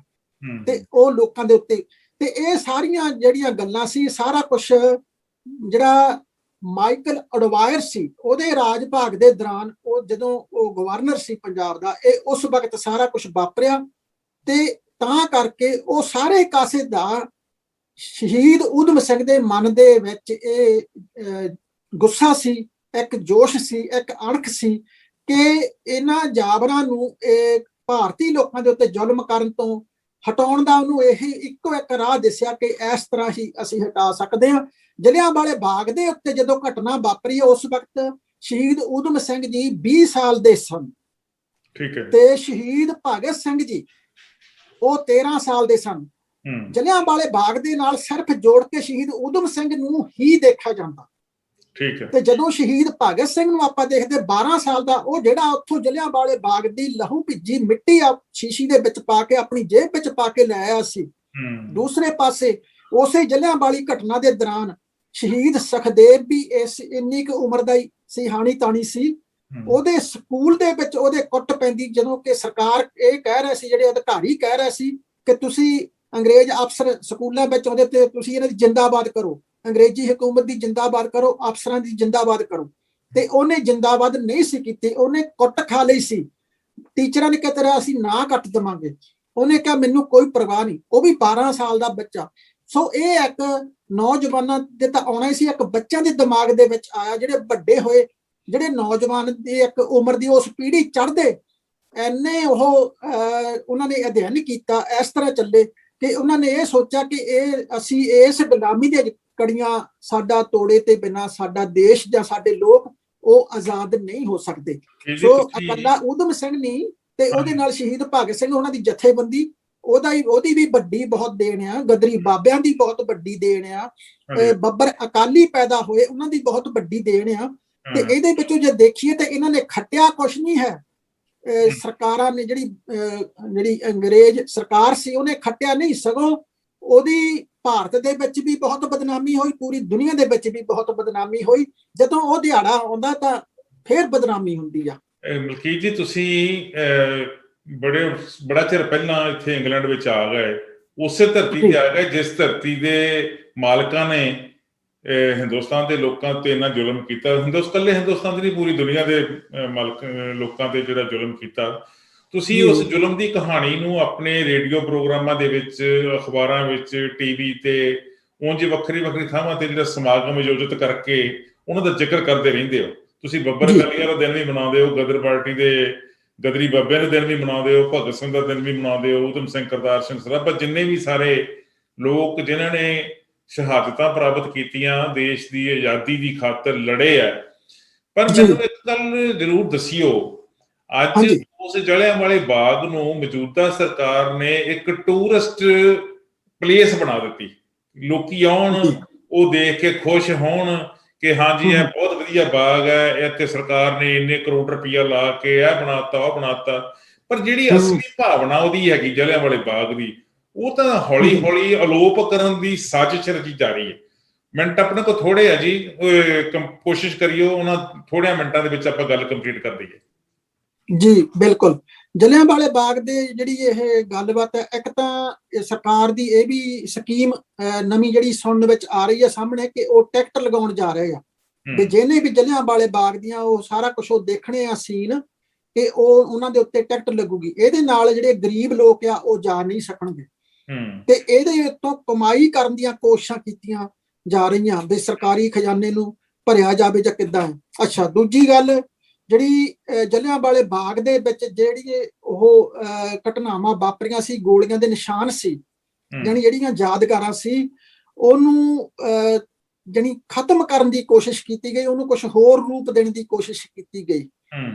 B: ਤੇ ਉਹ ਲੋਕਾਂ ਦੇ ਉੱਤੇ। ਤੇ ਇਹ ਸਾਰੀਆਂ ਜਿਹੜੀਆਂ ਗੱਲਾਂ ਸੀ, ਸਾਰਾ ਕੁਝ ਜਿਹੜਾ ਮਾਈਕਲ ਅਡਵਾਇਰ ਸੀ ਉਹਦੇ ਰਾਜ ਭਾਗ ਦੇ ਦੌਰਾਨ, ਉਹ ਜਦੋਂ ਉਹ ਗਵਰਨਰ ਸੀ ਪੰਜਾਬ ਦਾ, ਇਹ ਉਸ ਵਕਤ ਸਾਰਾ ਕੁਝ ਵਾਪਰਿਆ। ਤੇ ਤਾਂ ਕਰਕੇ ਉਹ ਸਾਰੇ ਕਾਸੇ ਦਾ ਸ਼ਹੀਦ ਊਧਮ ਸਿੰਘ ਦੇ ਮਨ ਦੇ ਵਿੱਚ ਇਹ ਗੁੱਸਾ ਸੀ, ਇੱਕ ਜੋਸ਼ ਸੀ, ਇੱਕ ਅਣਖ ਸੀ ਕਿ ਇਹਨਾਂ ਜਾਬਰਾਂ ਨੂੰ ਭਾਰਤੀ ਲੋਕਾਂ ਦੇ ਉੱਤੇ ਜ਼ੁਲਮ ਕਰਨ ਤੋਂ ਹਟਾਉਣ ਦਾ ਉਹਨੂੰ ਇਹ ਇੱਕੋ ਇੱਕ ਰਾਹ ਦੱਸਿਆ ਕਿ ਇਸ ਤਰ੍ਹਾਂ ਹੀ ਅਸੀਂ ਹਟਾ ਸਕਦੇ ਹਾਂ। ਜਲਿਆਂਵਾਲੇ ਬਾਗ ਦੇ ਉੱਤੇ ਜਦੋਂ ਘਟਨਾ ਵਾਪਰੀ, ਉਸ ਵਕਤ ਸ਼ਹੀਦ ਊਧਮ ਸਿੰਘ ਜੀ 20 ਸਾਲ ਦੇ ਸਨ।
A: ਠੀਕ ਹੈ।
B: ਤੇ ਸ਼ਹੀਦ ਭਗਤ ਸਿੰਘ ਜੀ ਉਹ 13 ਸਾਲ ਦੇ ਸਨ। ਜਲਿਆਂਵਾਲੇ ਬਾਗ ਦੇ ਨਾਲ ਸਿਰਫ ਜੋੜ ਕੇ ਸ਼ਹੀਦ ਊਧਮ ਸਿੰਘ ਨੂੰ ਹੀ ਦੇਖਿਆ ਜਾਂਦਾ।
A: ਠੀਕ ਹੈ।
B: ਤੇ ਜਦੋਂ ਸ਼ਹੀਦ ਭਗਤ ਸਿੰਘ ਨੂੰ ਆਪਾਂ ਦੇਖਦੇ 12 ਸਾਲ ਦਾ, ਉਹ ਜਿਹੜਾ ਉੱਥੋਂ ਜਲਿਆਂਵਾਲੇ ਬਾਗ ਦੀ ਲਹੂ ਭਿੱਜੀ ਮਿੱਟੀ ਆ ਸ਼ੀਸ਼ੀ ਦੇ ਵਿੱਚ ਪਾ ਕੇ ਆਪਣੀ ਜੇਬ ਵਿੱਚ ਪਾ ਕੇ ਲੈ ਆਇਆ ਸੀ। ਦੂਸਰੇ ਪਾਸੇ ਉਸੇ ਜਲਿਆਂਵਾਲੀ ਘਟਨਾ ਦੇ ਦੌਰਾਨ ਸ਼ਹੀਦ ਸੁਖਦੇਵ ਵੀ ਇੰਨੀ ਕੁ ਉਮਰ ਦਾ ਹੀ ਸੀ, ਹਾਣੀ ਤਾਣੀ ਸੀ। ਉਹਦੇ ਸਕੂਲ ਦੇ ਵਿੱਚ ਉਹਦੇ ਕੁੱਟ ਪੈਂਦੀ, ਜਦੋਂ ਕਿ ਸਰਕਾਰ ਇਹ ਕਹਿ ਰਹੇ ਸੀ, ਜਿਹੜੇ ਅਧਿਕਾਰੀ ਕਹਿ ਰਹੇ ਸੀ ਕਿ ਤੁਸੀਂ ਅੰਗਰੇਜ਼ ਅਫਸਰ ਸਕੂਲਾਂ ਵਿੱਚ ਆਉਂਦੇ ਤੇ ਤੁਸੀਂ ਇਹਨਾਂ ਦੀ ਜਿੰਦਾਬਾਦ ਕਰੋ, ਅੰਗਰੇਜ਼ੀ ਹਕੂਮਤ ਦੀ ਜਿੰਦਾਬਾਦ ਕਰੋ, ਅਫਸਰਾਂ ਦੀ ਜਿੰਦਾਬਾਦ ਕਰੋ। ਤੇ ਉਹਨੇ ਜਿੰਦਾਬਾਦ ਨਹੀਂ ਸੀ ਕੀਤੀ, ਉਹਨੇ ਕੁੱਟ ਖਾ ਲਈ ਸੀ। ਟੀਚਰਾਂ ਨੇ ਕਿਹਾ ਅਸੀਂ ਨਾ ਕੱਟ ਦੇਵਾਂਗੇ, ਉਹਨੇ ਕਿਹਾ ਮੈਨੂੰ ਕੋਈ ਪਰਵਾਹ ਨਹੀਂ। ਉਹ ਵੀ 12 ਸਾਲ ਦਾ ਬੱਚਾ। ਸੋ ਇਹ ਇੱਕ ਨੌਜਵਾਨਾਂ ਦੇ ਤਾਂ ਆਉਣਾ ਹੀ ਸੀ, ਇੱਕ ਬੱਚਿਆਂ ਦੇ ਦਿਮਾਗ ਦੇ ਵਿੱਚ ਆਇਆ। ਜਿਹੜੇ ਵੱਡੇ ਹੋਏ, ਜਿਹੜੇ ਨੌਜਵਾਨ ਦੀ ਇੱਕ ਉਮਰ ਦੀ ਉਸ ਪੀੜ੍ਹੀ ਚੜ੍ਹਦੇ, ਐਨੇ ਉਹਨਾਂ ਨੇ ਅਧਿਐਨ ਕੀਤਾ, ਇਸ ਤਰ੍ਹਾਂ ਚੱਲੇ ਕਿ ਉਹਨਾਂ ਨੇ ਇਹ ਸੋਚਿਆ ਕਿ ਅਸੀਂ ਇਸ ਗੁਲਾਮੀ ਦੀਆਂ ਕੜੀਆਂ ਸਾਡਾ ਤੋੜੇ ਤੇ ਬਿਨਾਂ ਸਾਡਾ ਦੇਸ਼ ਜਾਂ ਸਾਡੇ ਲੋਕ ਉਹ ਆਜ਼ਾਦ ਨਹੀਂ ਹੋ ਸਕਦੇ। ਸੋ ਇਕੱਲਾ ਊਧਮ ਸਿੰਘ ਨਹੀਂ, ਤੇ ਉਹਦੇ ਨਾਲ ਸ਼ਹੀਦ ਭਗਤ ਸਿੰਘ, ਉਹਨਾਂ ਦੀ ਜਥੇਬੰਦੀ, ਉਹਦੀ ਵੀ ਵੱਡੀ ਬਹੁਤ ਦੇਣ ਆ। ਗਦਰੀ ਬਾਬਿਆਂ ਦੀ ਬਹੁਤ ਵੱਡੀ ਦੇਣ ਆ। ਬੱਬਰ ਅਕਾਲੀ ਪੈਦਾ ਹੋਏ, ਉਹਨਾਂ ਦੀ ਬਹੁਤ ਵੱਡੀ ਦੇਣ ਆ। ਤੇ ਇਹਦੇ ਵਿੱਚੋਂ ਜੇ ਦੇਖੀਏ ਤਾਂ ਇਹਨਾਂ ਨੇ ਖੱਟਿਆ ਕੁਛ ਨਹੀਂ ਹੈ। ਸਰਕਾਰਾਂ ਨੇ ਜਿਹੜੀ ਅੰਗਰੇਜ਼ ਸਰਕਾਰ ਸੀ ਉਹਨੇ ਖੱਟਿਆ ਨਹੀਂ, ਸਗੋਂ ਉਹਦੀ ਭਾਰਤ ਦੇ ਵਿੱਚ ਵੀ ਬਹੁਤ ਬਦਨਾਮੀ ਹੋਈ, ਪੂਰੀ ਦੁਨੀਆ ਦੇ ਵਿੱਚ ਵੀ ਬਹੁਤ ਬਦਨਾਮੀ ਹੋਈ। ਜਦੋਂ ਉਹ ਦਿਹਾੜਾ ਆਉਂਦਾ ਤਾਂ ਫਿਰ ਬਦਨਾਮੀ ਹੁੰਦੀ ਆ।
A: ਮਲਕੀਤ ਜੀ, ਤੁਸੀਂ ਬੜਾ ਚਿਰ ਪਹਿਲਾਂ ਇੱਥੇ ਇੰਗਲੈਂਡ ਵਿੱਚ ਆ ਗਏ, ਉਸੇ ਧਰਤੀ ਤੇ ਆ ਗਏ ਜਿਸ ਧਰਤੀ ਦੇ ਮਾਲਕਾਂ ਨੇ ਹਿੰਦੁਸਤਾਨ ਦੇ ਲੋਕਾਂ ਤੇ ਇੰਨਾ ਜ਼ੁਲਮ ਕੀਤਾ। ਇਕੱਲੇ ਹਿੰਦੁਸਤਾਨ ਦੀ ਨਹੀਂ, ਪੂਰੀ ਦੁਨੀਆ ਦੇ ਲੋਕਾਂ ਤੇ ਜਿਹੜਾ ਜ਼ੁਲਮ ਕੀਤਾ। ਤੁਸੀਂ ਉਸ ਜ਼ੁਲਮ ਦੀ ਕਹਾਣੀ ਨੂੰ ਆਪਣੇ ਰੇਡੀਓ ਪ੍ਰੋਗਰਾਮਾਂ ਦੇ ਵਿੱਚ, ਅਖਬਾਰਾਂ ਵਿੱਚ, ਟੀਵੀ ਤੇ, ਉਂਝ ਵੱਖਰੀ ਵੱਖਰੀ ਥਾਵਾਂ ਤੇ ਜਿਹੜਾ ਸਮਾਗਮ ਆਯੋਜਿਤ ਕਰਕੇ ਉਹਨਾਂ ਦਾ ਜ਼ਿਕਰ ਕਰਦੇ ਰਹਿੰਦੇ ਹੋ। ਤੁਸੀਂ ਬੱਬਰ ਅਕਾਲੀਆਂ ਦਾ ਦਿਨ ਵੀ ਮਨਾਉਂਦੇ ਹੋ, ਗਦਰ ਪਾਰਟੀ ਦੇ ਗਦਰੀ ਬਾਬਿਆਂ ਦਾ ਦਿਨ ਵੀ ਮਨਾਉਂਦੇ ਹੋ, ਭਗਤ ਸਿੰਘ ਦਾ ਦਿਨ ਵੀ ਮਨਾਉਂਦੇ ਹੋ, ਊਧਮ ਸਿੰਘ, ਕਰਤਾਰ ਸਿੰਘ ਸਰਾਭਾ, ਜਿੰਨੇ ਵੀ ਸਾਰੇ ਲੋਕ ਜਿਨ੍ਹਾਂ ਨੇ ਸ਼ਹਾਦਤਾਂ ਪ੍ਰਾਪਤ ਕੀਤੀਆਂ, ਦੇਸ਼ ਦੀ ਆਜ਼ਾਦੀ ਦੀ ਖਾਤਰ ਲੜੇ ਆ। ਪਰ ਮੈਨੂੰ ਇੱਕ ਗੱਲ ਜ਼ਰੂਰ ਦੱਸਿਓ, ਅੱਜ ਉਸ ਜਲਿਆਂਵਾਲੇ ਬਾਗ ਨੂੰ ਮੌਜੂਦਾ ਸਰਕਾਰ ਨੇ ਇੱਕ ਟੂਰਿਸਟ ਪਲੇਸ ਬਣਾ ਦਿੱਤੀ। ਲੋਕੀ ਆਉਣ, ਉਹ ਦੇਖ ਕੇ ਖੁਸ਼ ਹੋਣ ਕਿ ਹਾਂਜੀ ਇਹ ਬਹੁਤ ਵਧੀਆ ਬਾਗ ਹੈ, ਇੱਥੇ ਸਰਕਾਰ ਨੇ ਇੰਨੇ ਕਰੋੜ ਰੁਪਈਆ ਲਾ ਕੇ ਇਹ ਬਣਾਤਾ, ਉਹ ਬਣਾਤਾ। ਪਰ ਜਿਹੜੀ ਅਸਲੀ ਭਾਵਨਾ ਉਹਦੀ ਹੈਗੀ ਜਲਿਆਂਵਾਲੇ ਬਾਗ ਦੀ, ਉਹ ਤਾਂ ਹੌਲੀ ਹੌਲੀ ਅਲੋਪ ਕਰਨ ਦੀ ਸਾਜ਼ਿਸ਼ ਰਚੀ ਜਾ ਰਹੀ ਹੈ। ਮਿੰਟ ਆਪਣੇ ਕੋਲ ਥੋੜੇ ਆ ਜੀ, ਕੋਸ਼ਿਸ਼ ਕਰਿਓ ਉਹਨਾਂ ਥੋੜਿਆਂ ਮਿੰਟਾਂ ਦੇ ਵਿੱਚ ਆਪਾਂ ਗੱਲ ਕੰਪਲੀਟ ਕਰ ਦਈਏ। ਜੀ
B: ਬਿਲਕੁਲ। ਜਲਿਆਂਵਾਲੇ ਬਾਗ ਦੇ ਜਿਹੜੀ ਇਹ ਗੱਲਬਾਤ ਹੈ, ਇੱਕ ਤਾਂ ਸਰਕਾਰ ਦੀ ਇਹ ਵੀ ਸਕੀਮ ਨਵੀਂ ਜਿਹੜੀ ਸੁਣਨ ਵਿੱਚ ਆ ਰਹੀ ਹੈ ਸਾਹਮਣੇ ਕਿ ਉਹ ਟਿਕਟ ਲਗਾਉਣ ਜਾ ਰਹੇ ਆ ਤੇ ਜਿਹਨੇ ਵੀ ਜਲਿਆਂਵਾਲੇ ਬਾਗ ਦੀਆਂ ਉਹ ਸਾਰਾ ਕੁਝ ਉਹ ਦੇਖਣੇ ਆ ਸੀਨ, ਕਿ ਉਹ ਉਹਨਾਂ ਦੇ ਉੱਤੇ ਟਿਕਟ ਲੱਗੂਗੀ। ਇਹਦੇ ਨਾਲ ਜਿਹੜੇ ਗਰੀਬ ਲੋਕ ਆ ਉਹ ਜਾ ਨਹੀਂ ਸਕਣਗੇ ਤੇ ਇਹਦੇ ਉੱਤੋਂ ਕਮਾਈ ਕਰਨ ਦੀਆਂ ਕੋਸ਼ਿਸ਼ਾਂ ਕੀਤੀਆਂ ਜਾ ਰਹੀਆਂ ਵੀ ਸਰਕਾਰੀ ਖਜ਼ਾਨੇ ਨੂੰ ਭਰਿਆ ਜਾਵੇ ਜਾਂ ਕਿੱਦਾਂ। ਅੱਛਾ, ਦੂਜੀ ਗੱਲ ਜਿਹੜੀ ਜਲਿਆਂਵਾਲੇ ਬਾਗ ਦੇ ਵਿੱਚ ਜਿਹੜੀ ਉਹ ਘਟਨਾਵਾਂ ਵਾਪਰੀਆਂ ਸੀ, ਗੋਲੀਆਂ ਦੇ ਨਿਸ਼ਾਨ ਸੀ, ਜਿਹੜੀਆਂ ਯਾਦਗਾਰਾਂ ਸੀ, ਉਹਨੂੰ ਜਾਣੀ ਖਤਮ ਕਰਨ ਦੀ ਕੋਸ਼ਿਸ਼ ਕੀਤੀ ਗਈ, ਉਹਨੂੰ ਕੁਝ ਹੋਰ ਰੂਪ ਦੇਣ ਦੀ ਕੋਸ਼ਿਸ਼ ਕੀਤੀ ਗਈ।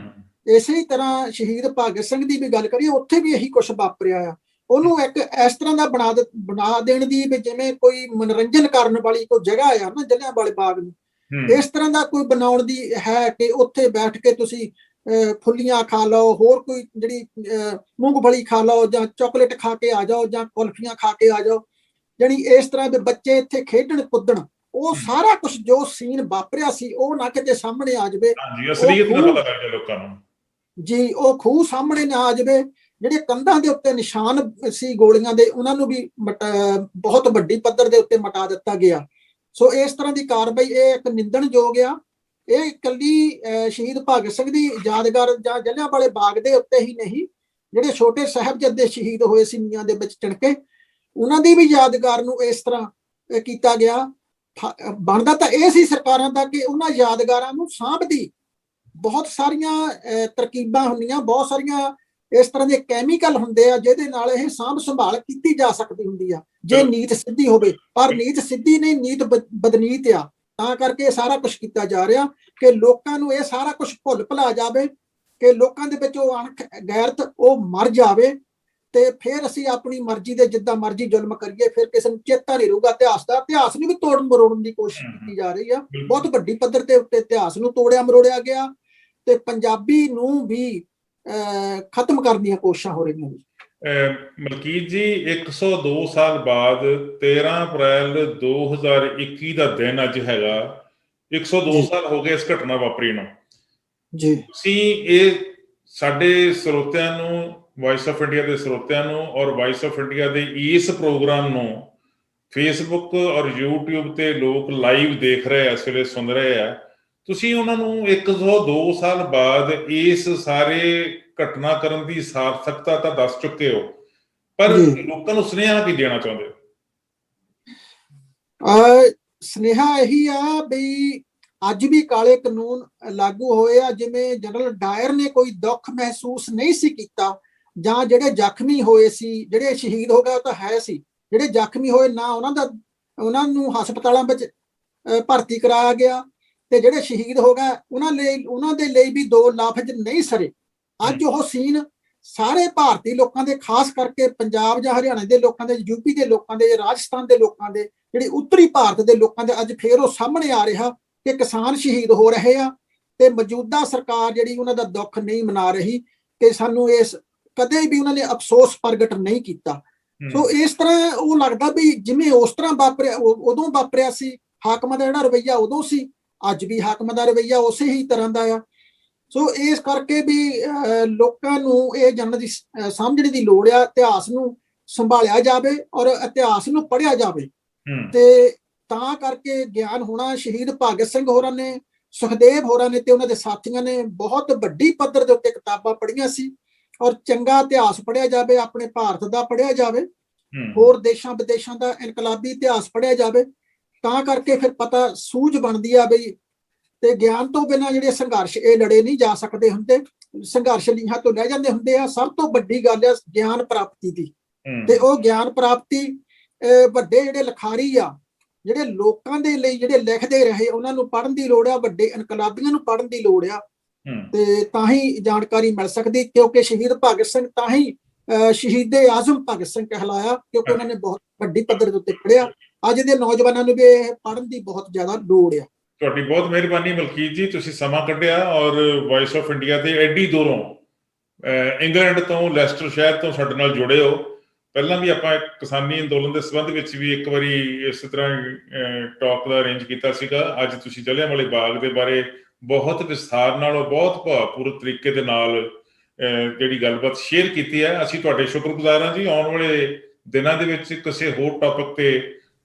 B: ਇਸੇ ਤਰ੍ਹਾਂ ਸ਼ਹੀਦ ਭਗਤ ਸਿੰਘ ਦੀ ਵੀ ਗੱਲ ਕਰੀਏ, ਉੱਥੇ ਵੀ ਇਹੀ ਕੁਝ ਵਾਪਰਿਆ ਆ। ਉਹਨੂੰ ਇੱਕ ਇਸ ਤਰ੍ਹਾਂ ਦਾ ਬਣਾ ਦੇਣ ਦੀ ਵੀ ਜਿਵੇਂ ਕੋਈ ਮਨੋਰੰਜਨ ਕਰਨ ਵਾਲੀ ਕੋਈ ਜਗ੍ਹਾ ਆ ਨਾ ਜਲਿਆਂਵਾਲੇ ਬਾਗ ਨੂੰ, ਇਸ ਤਰ੍ਹਾਂ ਦਾ ਕੋਈ ਬਣਾਉਣ ਦੀ ਹੈ ਕਿ ਉੱਥੇ ਬੈਠ ਕੇ ਤੁਸੀਂ ਫੁੱਲੀਆਂ ਖਾ ਲਓ, ਹੋਰ ਕੋਈ ਜਿਹੜੀ ਮੂੰਗਫਲੀ ਖਾ ਲਓ, ਜਾਂ ਚਾਕਲੇਟ ਖਾ ਕੇ ਆ ਜਾਓ, ਜਾਂ ਕੁਲਫੀਆਂ ਖਾ ਕੇ ਆ ਜਾਓ। ਜਾਣੀ ਇਸ ਤਰ੍ਹਾਂ ਦੇ ਬੱਚੇ ਇੱਥੇ ਖੇਡਣ ਕੁੱਦਣ, ਉਹ ਸਾਰਾ ਕੁਝ ਜੋ ਸੀਨ ਵਾਪਰਿਆ ਸੀ ਉਹ ਨਾ ਕਿਤੇ ਸਾਹਮਣੇ ਆ ਜਾਵੇ। ਜੀ ਉਹ ਖੂਹ ਸਾਹਮਣੇ ਨਾ ਆ ਜਾਵੇ। ਜਿਹੜੇ ਕੰਧਾਂ ਦੇ ਉੱਤੇ ਨਿਸ਼ਾਨ ਸੀ ਗੋਲੀਆਂ ਦੇ, ਉਹਨਾਂ ਨੂੰ ਵੀ ਬਹੁਤ ਵੱਡੀ ਪੱਧਰ ਦੇ ਉੱਤੇ ਮਿਟਾ ਦਿੱਤਾ ਗਿਆ। ਸੋ ਇਸ ਤਰ੍ਹਾਂ ਦੀ ਕਾਰਵਾਈ ਇਹ ਇੱਕ ਨਿੰਦਣਯੋਗ ਆ। ਇਹ ਇਕੱਲੀ ਸ਼ਹੀਦ ਭਗਤ ਸਿੰਘ ਦੀ ਯਾਦਗਾਰ ਜਾਂ ਜਲਿਆਂਵਾਲੇ ਬਾਗ ਦੇ ਉੱਤੇ ਹੀ ਨਹੀਂ, ਜਿਹੜੇ ਛੋਟੇ ਸਾਹਿਬਜ਼ਾਦੇ ਸ਼ਹੀਦ ਹੋਏ ਸੀ ਨੀਹਾਂ ਦੇ ਵਿੱਚ ਚਿਣਕੇ, ਉਹਨਾਂ ਦੀ ਵੀ ਯਾਦਗਾਰ ਨੂੰ ਇਸ ਤਰ੍ਹਾਂ ਕੀਤਾ ਗਿਆ। ਬਣਦਾ ਤਾਂ ਇਹ ਸੀ ਸਰਕਾਰਾਂ ਦਾ ਕਿ ਉਹਨਾਂ ਯਾਦਗਾਰਾਂ ਨੂੰ ਸਾਂਭਦੀ। ਬਹੁਤ ਸਾਰੀਆਂ ਤਰਕੀਬਾਂ ਹੁੰਦੀਆਂ, ਬਹੁਤ ਸਾਰੀਆਂ ਇਸ ਤਰ੍ਹਾਂ ਦੇ ਕੈਮੀਕਲ ਹੁੰਦੇ ਆ ਜਿਹਦੇ ਨਾਲ ਇਹ ਸਾਂਭ ਸੰਭਾਲ ਕੀਤੀ ਜਾ ਸਕਦੀ ਹੁੰਦੀ ਆ ਜੇ ਨੀਤ ਸਿੱਧੀ ਹੋਵੇ। ਪਰ ਨੀਤ ਸਿੱਧੀ ਨਹੀਂ, ਨੀਤ ਬਦਨੀਤ ਆ। ਤਾਂ ਕਰਕੇ ਇਹ ਸਾਰਾ ਕੁਝ ਕੀਤਾ ਜਾ ਰਿਹਾ ਕਿ ਲੋਕਾਂ ਨੂੰ ਇਹ ਸਾਰਾ ਕੁਝ ਭੁੱਲ ਭੁਲਾ ਜਾਵੇ, ਕਿ ਲੋਕਾਂ ਦੇ ਵਿੱਚ ਉਹ ਅਣਖ ਗੈਰਤ ਉਹ ਮਰ ਜਾਵੇ, ਤੇ ਫਿਰ ਅਸੀਂ ਆਪਣੀ ਮਰਜ਼ੀ ਦੇ ਜਿੱਦਾਂ ਮਰਜ਼ੀ ਜ਼ੁਲਮ ਕਰੀਏ, ਫਿਰ ਕਿਸੇ ਨੂੰ ਚੇਤਾ ਨਹੀਂ ਰਹੂਗਾ ਇਤਿਹਾਸ ਦਾ। ਇਤਿਹਾਸ ਨੂੰ ਵੀ ਤੋੜਨ ਮਰੋੜਨ ਦੀ ਕੋਸ਼ਿਸ਼ ਕੀਤੀ ਜਾ ਰਹੀ ਆ। ਬਹੁਤ ਵੱਡੀ ਪੱਧਰ ਤੇ ਉੱਤੇ ਇਤਿਹਾਸ ਨੂੰ ਤੋੜਿਆ ਮਰੋੜਿਆ ਗਿਆ, ਤੇ ਪੰਜਾਬੀ ਨੂੰ ਵੀ ਖਤਮ ਕਰਨ ਦੀਆਂ ਕੋਸ਼ਿਸ਼ਾਂ ਹੋ ਰਹੀਆਂ ਨੇ।
A: ਮਲਕੀਤ ਜੀ, 102 ਸਾਲ ਬਾਅਦ 13 ਅਪ੍ਰੈਲ 2021 ਦਾ ਦਿਨ ਅੱਜ ਹੈਗਾ। 102 ਸਾਲ ਹੋ ਗਏ ਇਸ ਘਟਨਾ ਵਾਪਰੀ ਨੂੰ ਜੀ। ਤੁਸੀਂ ਇਹ ਸਾਡੇ ਸਰੋਤਿਆਂ ਨੂੰ, ਵਾਇਸ ਆਫ ਇੰਡੀਆ ਦੇ ਸਰੋਤਿਆਂ ਨੂੰ ਔਰ ਵਾਇਸ ਆਫ ਇੰਡੀਆ ਦੇ ਇਸ ਪ੍ਰੋਗਰਾਮ ਨੂੰ ਫੇਸਬੁੱਕ ਔਰ YouTube ਤੇ ਲੋਕ ਲਾਈਵ ਦੇਖ ਰਹੇ, ਇਸ ਵੇਲੇ ਸੁਣ ਰਹੇ ਆ, ਤੁਸੀਂ ਉਹਨਾਂ ਨੂੰ 102 ਸਾਲ ਬਾਅਦ ਇਸ ਸਾਰੇ ਘਟਨਾਕ੍ਰਮ ਦੀ ਸਾਰਥਕਤਾ ਤਾਂ ਦੱਸ ਚੁੱਕੇ ਹੋ, ਪਰ ਲੋਕਾਂ ਨੂੰ ਸੁਨੇਹਾ ਕੀ ਦੇਣਾ ਚਾਹੁੰਦੇ ਹੋ?
B: ਸੁਨੇਹਾ ਇਹੀ ਆ ਵੀ ਅੱਜ ਵੀ ਕਾਲੇ ਕਾਨੂੰਨ ਲਾਗੂ ਹੋਏ ਆ। ਜਿਵੇਂ ਜਨਰਲ ਡਾਇਰ ਨੇ ਕੋਈ ਦੁੱਖ ਮਹਿਸੂਸ ਨਹੀਂ ਸੀ ਕੀਤਾ, ਜਾਂ ਜਿਹੜੇ ਜ਼ਖਮੀ ਹੋਏ ਸੀ, ਜਿਹੜੇ ਸ਼ਹੀਦ ਹੋ ਗਏ ਉਹ ਤਾਂ ਹੈ ਸੀ, ਜਿਹੜੇ ਜ਼ਖਮੀ ਹੋਏ ਨਾ ਉਹਨਾਂ ਨੂੰ ਹਸਪਤਾਲਾਂ ਵਿੱਚ ਭਰਤੀ ਕਰਾਇਆ ਗਿਆ, ਤੇ ਜਿਹੜੇ ਸ਼ਹੀਦ ਹੋ ਗਏ ਉਹਨਾਂ ਦੇ ਲਈ ਵੀ ਦੋ ਲਫ਼ਜ਼ ਨਹੀਂ ਸਰੇ। ਅੱਜ ਉਹ ਸੀਨ ਸਾਰੇ ਭਾਰਤੀ ਲੋਕਾਂ ਦੇ, ਖਾਸ ਕਰਕੇ ਪੰਜਾਬ ਜਾਂ ਹਰਿਆਣਾ ਦੇ ਲੋਕਾਂ ਦੇ, ਯੂਪੀ ਦੇ ਲੋਕਾਂ ਦੇ, ਰਾਜਸਥਾਨ ਦੇ ਲੋਕਾਂ ਦੇ, ਜਿਹੜੇ ਉੱਤਰੀ ਭਾਰਤ ਦੇ ਲੋਕਾਂ ਦੇ, ਅੱਜ ਫੇਰ ਉਹ ਸਾਹਮਣੇ ਆ ਰਿਹਾ ਕਿ ਕਿਸਾਨ ਸ਼ਹੀਦ ਹੋ ਰਹੇ ਆ, ਤੇ ਮੌਜੂਦਾ ਸਰਕਾਰ ਜਿਹੜੀ ਉਹਨਾਂ ਦਾ ਦੁੱਖ ਨਹੀਂ ਮਨਾ ਰਹੀ, ਕਿ ਸਾਨੂੰ ਇਸ ਕਦੇ ਵੀ ਉਹਨਾਂ ਨੇ ਅਫਸੋਸ ਪ੍ਰਗਟ ਨਹੀਂ ਕੀਤਾ। ਸੋ ਇਸ ਤਰ੍ਹਾਂ ਉਹ ਲੱਗਦਾ ਵੀ ਜਿਵੇਂ ਉਸ ਤਰ੍ਹਾਂ ਵਾਪਰਿਆ, ਉਦੋਂ ਵਾਪਰਿਆ ਸੀ, ਹਾਕਮਾਂ ਦਾ ਜਿਹੜਾ ਰਵੱਈਆ ਉਦੋਂ ਸੀ, ਅੱਜ ਵੀ ਹਾਕਮਾਂ ਦਾ ਰਵੱਈਆ ਉਸੇ ਹੀ ਤਰ੍ਹਾਂ ਦਾ ਆ। ਸੋ ਇਸ ਕਰਕੇ ਵੀ ਲੋਕਾਂ ਨੂੰ ਇਹ ਜਾਣਨ ਦੀ, ਸਮਝਣ ਦੀ ਲੋੜ ਆ। ਇਤਿਹਾਸ ਨੂੰ ਸੰਭਾਲਿਆ ਜਾਵੇ ਔਰ ਇਤਿਹਾਸ ਨੂੰ ਪੜ੍ਹਿਆ ਜਾਵੇ, ਤੇ ਤਾਂ ਕਰਕੇ ਗਿਆਨ ਹੋਣਾ। ਸ਼ਹੀਦ ਭਗਤ ਸਿੰਘ ਹੋਰਾਂ ਨੇ, ਸੁਖਦੇਵ ਹੋਰਾਂ ਨੇ ਤੇ ਉਹਨਾਂ ਦੇ ਸਾਥੀਆਂ ਨੇ ਬਹੁਤ ਵੱਡੀ ਪੱਧਰ ਦੇ ਉੱਤੇ ਕਿਤਾਬਾਂ ਪੜ੍ਹੀਆਂ ਸੀ, ਔਰ ਚੰਗਾ ਇਤਿਹਾਸ ਪੜ੍ਹਿਆ ਜਾਵੇ, ਆਪਣੇ ਭਾਰਤ ਦਾ ਪੜ੍ਹਿਆ ਜਾਵੇ, ਹੋਰ ਦੇਸ਼ਾਂ ਵਿਦੇਸ਼ਾਂ ਦਾ ਇਨਕਲਾਬੀ ਇਤਿਹਾਸ ਪੜ੍ਹਿਆ ਜਾਵੇ। ਤਾਂ ਕਰਕੇ ਫਿਰ ਪਤਾ ਸੂਝ ਬਣਦੀ ਆ ਬਈ, ਤੇ ਗਿਆਨ ਤੋਂ ਬਿਨਾਂ ਜਿਹੜੇ ਸੰਘਰਸ਼ ਇਹ ਲੜੇ ਨਹੀਂ ਜਾ ਸਕਦੇ ਹੁੰਦੇ, ਸੰਘਰਸ਼ ਲੀਹਾਂ ਤੋਂ ਲੈ ਜਾਂਦੇ ਹੁੰਦੇ ਆ। ਸਭ ਤੋਂ ਵੱਡੀ ਗੱਲ ਆ ਗਿਆਨ ਪ੍ਰਾਪਤੀ ਦੀ, ਤੇ ਉਹ ਗਿਆਨ ਪ੍ਰਾਪਤੀ ਵੱਡੇ ਜਿਹੜੇ ਲਿਖਾਰੀ ਆ, ਜਿਹੜੇ ਲੋਕਾਂ ਦੇ ਲਈ ਜਿਹੜੇ ਲਿਖਦੇ ਰਹੇ, ਉਹਨਾਂ ਨੂੰ ਪੜ੍ਹਨ ਦੀ ਲੋੜ ਆ, ਵੱਡੇ ਇਨਕਲਾਬੀਆਂ ਨੂੰ ਪੜ੍ਹਨ ਦੀ ਲੋੜ ਆ, ਤੇ ਤਾਂ ਹੀ ਜਾਣਕਾਰੀ ਮਿਲ ਸਕਦੀ। ਕਿਉਂਕਿ ਸ਼ਹੀਦ ਭਗਤ ਸਿੰਘ ਤਾਂ ਹੀ ਸ਼ਹੀਦੇ ਆਜ਼ਮ ਭਗਤ ਸਿੰਘ ਕਹਿਲਾਇਆ, ਕਿਉਂਕਿ ਉਹਨਾਂ ਨੇ ਬਹੁਤ ਵੱਡੀ ਪੱਧਰ ਦੇ ਉੱਤੇ ਪੜ੍ਹਿਆ। ਅੱਜ ਦੇ ਨੌਜਵਾਨਾਂ ਨੂੰ ਵੀ ਇਹ ਪੜ੍ਹਨ ਦੀ ਬਹੁਤ ਜ਼ਿਆਦਾ ਲੋੜ ਆ।
A: ਤੁਹਾਡੀ ਬਹੁਤ ਮਿਹਰਬਾਨੀ ਮਲਕੀਤ ਜੀ, ਤੁਸੀਂ ਸਮਾਂ ਕੱਢਿਆ ਔਰ ਵਾਇਸ ਆਫ ਇੰਡੀਆ ਦੇ ਐਡੀ ਦੂਰੋਂ ਇੰਗਲੈਂਡ ਤੋਂ, ਲੈਸਟਰ ਸ਼ਹਿਰ ਤੋਂ ਸਾਡੇ ਨਾਲ ਜੁੜੇ ਹੋ। ਪਹਿਲਾਂ ਵੀ ਆਪਾਂ ਕਿਸਾਨੀ ਅੰਦੋਲਨ ਦੇ ਸੰਬੰਧ ਵਿੱਚ ਵੀ ਇੱਕ ਵਾਰੀ ਇਸ ਤਰ੍ਹਾਂ ਟਾਕ ਦਾ ਅਰੇਂਜ ਕੀਤਾ ਸੀਗਾ। ਅੱਜ ਤੁਸੀਂ ਜਲਿਆਂਵਾਲੇ ਬਾਗ ਦੇ ਬਾਰੇ ਬਹੁਤ ਵਿਸਥਾਰ ਨਾਲ, ਬਹੁਤ ਭਾਵਪੂਰਕ ਤਰੀਕੇ ਦੇ ਨਾਲ ਜਿਹੜੀ ਗੱਲਬਾਤ ਸ਼ੇਅਰ ਕੀਤੀ ਹੈ। ਅਸੀਂ ਤੁਹਾਡੇ ਸ਼ੁਕਰਗੁਜ਼ਾਰ ਹਾਂ ਜੀ। ਆਉਣ ਵਾਲੇ ਦਿਨਾਂ ਦੇ ਵਿੱਚ ਕਿਸੇ ਹੋਰ ਟੌਪਿਕ ਤੇ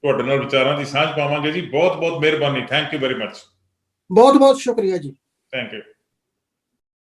A: ਤੁਹਾਡੇ ਨਾਲ ਵਿਚਾਰਾਂ ਦੀ ਸਾਂਝ ਪਾਵਾਂਗੇ ਜੀ। ਬਹੁਤ ਬਹੁਤ ਮਿਹਰਬਾਨੀ। Thank you very much.
B: ਬਹੁਤ ਬਹੁਤ ਸ਼ੁਕਰੀਆ ਜੀ।
A: Thank you.